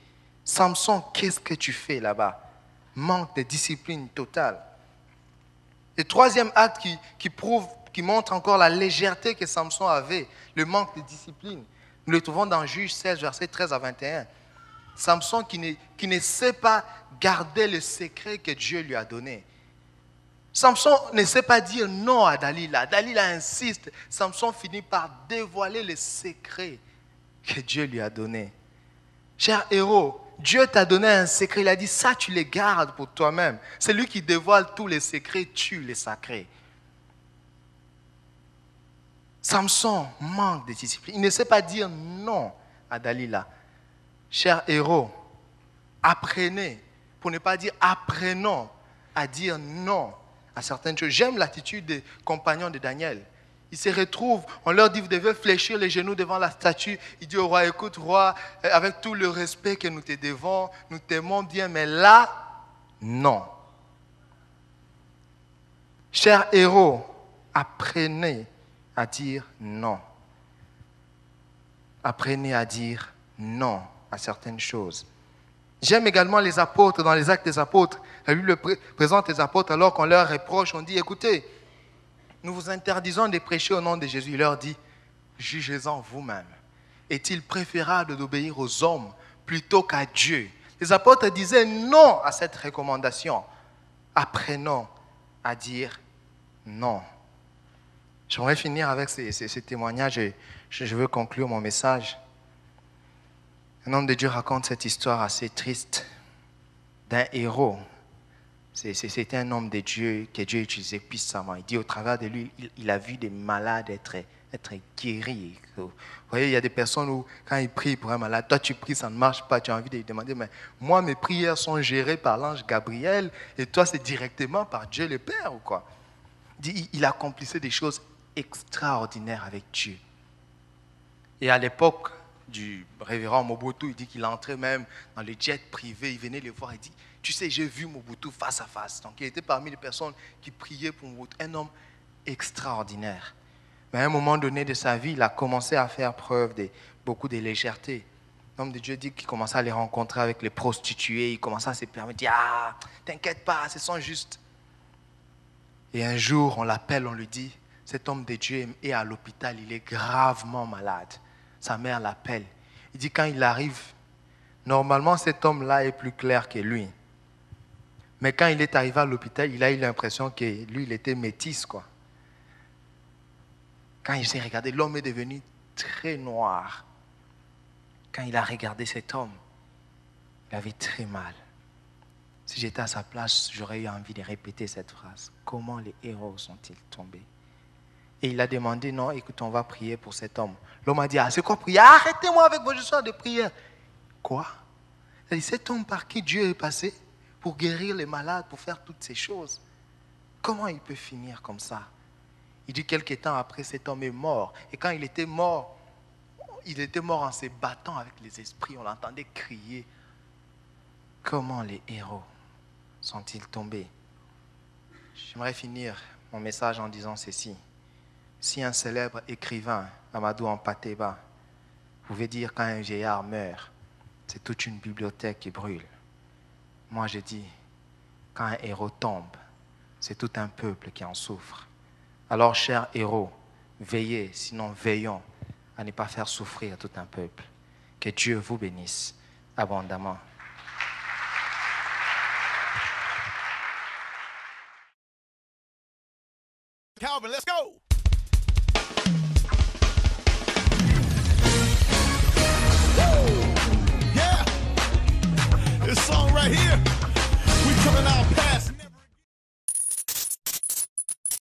Samson, qu'est-ce que tu fais là-bas? Manque de discipline totale. Le troisième acte qui montre encore la légèreté que Samson avait, le manque de discipline, nous le trouvons dans Juge 16, versets 13 à 21. Samson qui ne sait pas garder le secret que Dieu lui a donné. Samson ne sait pas dire non à Dalila. Dalila insiste. Samson finit par dévoiler le secret que Dieu lui a donné. Cher héros, Dieu t'a donné un secret. Il a dit, ça tu les gardes pour toi-même. C'est lui qui dévoile tous les secrets, tue les sacrés. Samson manque de discipline. Il ne sait pas dire non à Dalila. Cher héros, apprenez, pour ne pas dire apprenons à dire non à certaines choses. J'aime l'attitude des compagnons de Daniel. Ils se retrouvent, on leur dit, vous devez fléchir les genoux devant la statue. Il dit au roi, écoute roi, avec tout le respect que nous te devons, nous t'aimons bien, mais là, non. Chers héros, apprenez à dire non. Apprenez à dire non à certaines choses. J'aime également les apôtres, dans les actes des apôtres. La Bible présente les apôtres alors qu'on leur reproche, on dit, écoutez, nous vous interdisons de prêcher au nom de Jésus. Il leur dit, jugez-en vous-même. Est-il préférable d'obéir aux hommes plutôt qu'à Dieu? Les apôtres disaient non à cette recommandation. Apprenons à dire non. J'aimerais finir avec ces témoignages et je veux conclure mon message. Un homme de Dieu raconte cette histoire assez triste d'un héros. C'était un homme de Dieu que Dieu utilisait puissamment. Il dit au travers de lui, il a vu des malades être être guéri. Vous voyez, il y a des personnes où, quand ils prient pour un malade, toi tu pries, ça ne marche pas, tu as envie de lui demander, mais moi, mes prières sont gérées par l'ange Gabriel, et toi, c'est directement par Dieu le Père, ou quoi? Il accomplissait des choses extraordinaires avec Dieu. Et à l'époque du révérend Mobutu, il dit qu'il entrait même dans les jets privés, il venait les voir, il dit, tu sais, j'ai vu Mobutu face à face. Donc il était parmi les personnes qui priaient pour Mobutu, un homme extraordinaire. Mais à un moment donné de sa vie, il a commencé à faire preuve de beaucoup de légèreté. L'homme de Dieu dit qu'il commençait à les rencontrer avec les prostituées, il commençait à se permettre, il dit, ah, t'inquiète pas, ce sont juste. Et un jour, on l'appelle, on lui dit, cet homme de Dieu est à l'hôpital, il est gravement malade. Sa mère l'appelle. Il dit, quand il arrive, normalement, cet homme-là est plus clair que lui. Mais quand il est arrivé à l'hôpital, il a eu l'impression que lui, il était métis, quoi. Quand il s'est regardé, l'homme est devenu très noir. Quand il a regardé cet homme, il avait très mal. Si j'étais à sa place, j'aurais eu envie de répéter cette phrase. Comment les héros sont-ils tombés? Et il a demandé, non, écoute, on va prier pour cet homme. L'homme a dit, ah, c'est quoi prier? Arrêtez-moi avec vos histoires de prière. Quoi? Il a dit, cet homme par qui Dieu est passé pour guérir les malades, pour faire toutes ces choses, comment il peut finir comme ça? Il dit, quelque temps après, cet homme est mort. Et quand il était mort en se battant avec les esprits. On l'entendait crier. Comment les héros sont-ils tombés? J'aimerais finir mon message en disant ceci. Si un célèbre écrivain, Amadou Hampâté-Bâ, pouvait dire quand un vieillard meurt, c'est toute une bibliothèque qui brûle. Moi, je dis, quand un héros tombe, c'est tout un peuple qui en souffre. Alors, chers héros, veillez, sinon veillons à ne pas faire souffrir tout un peuple. Que Dieu vous bénisse abondamment. Calvin, let's go! Woo! Yeah! This song right here, we coming out.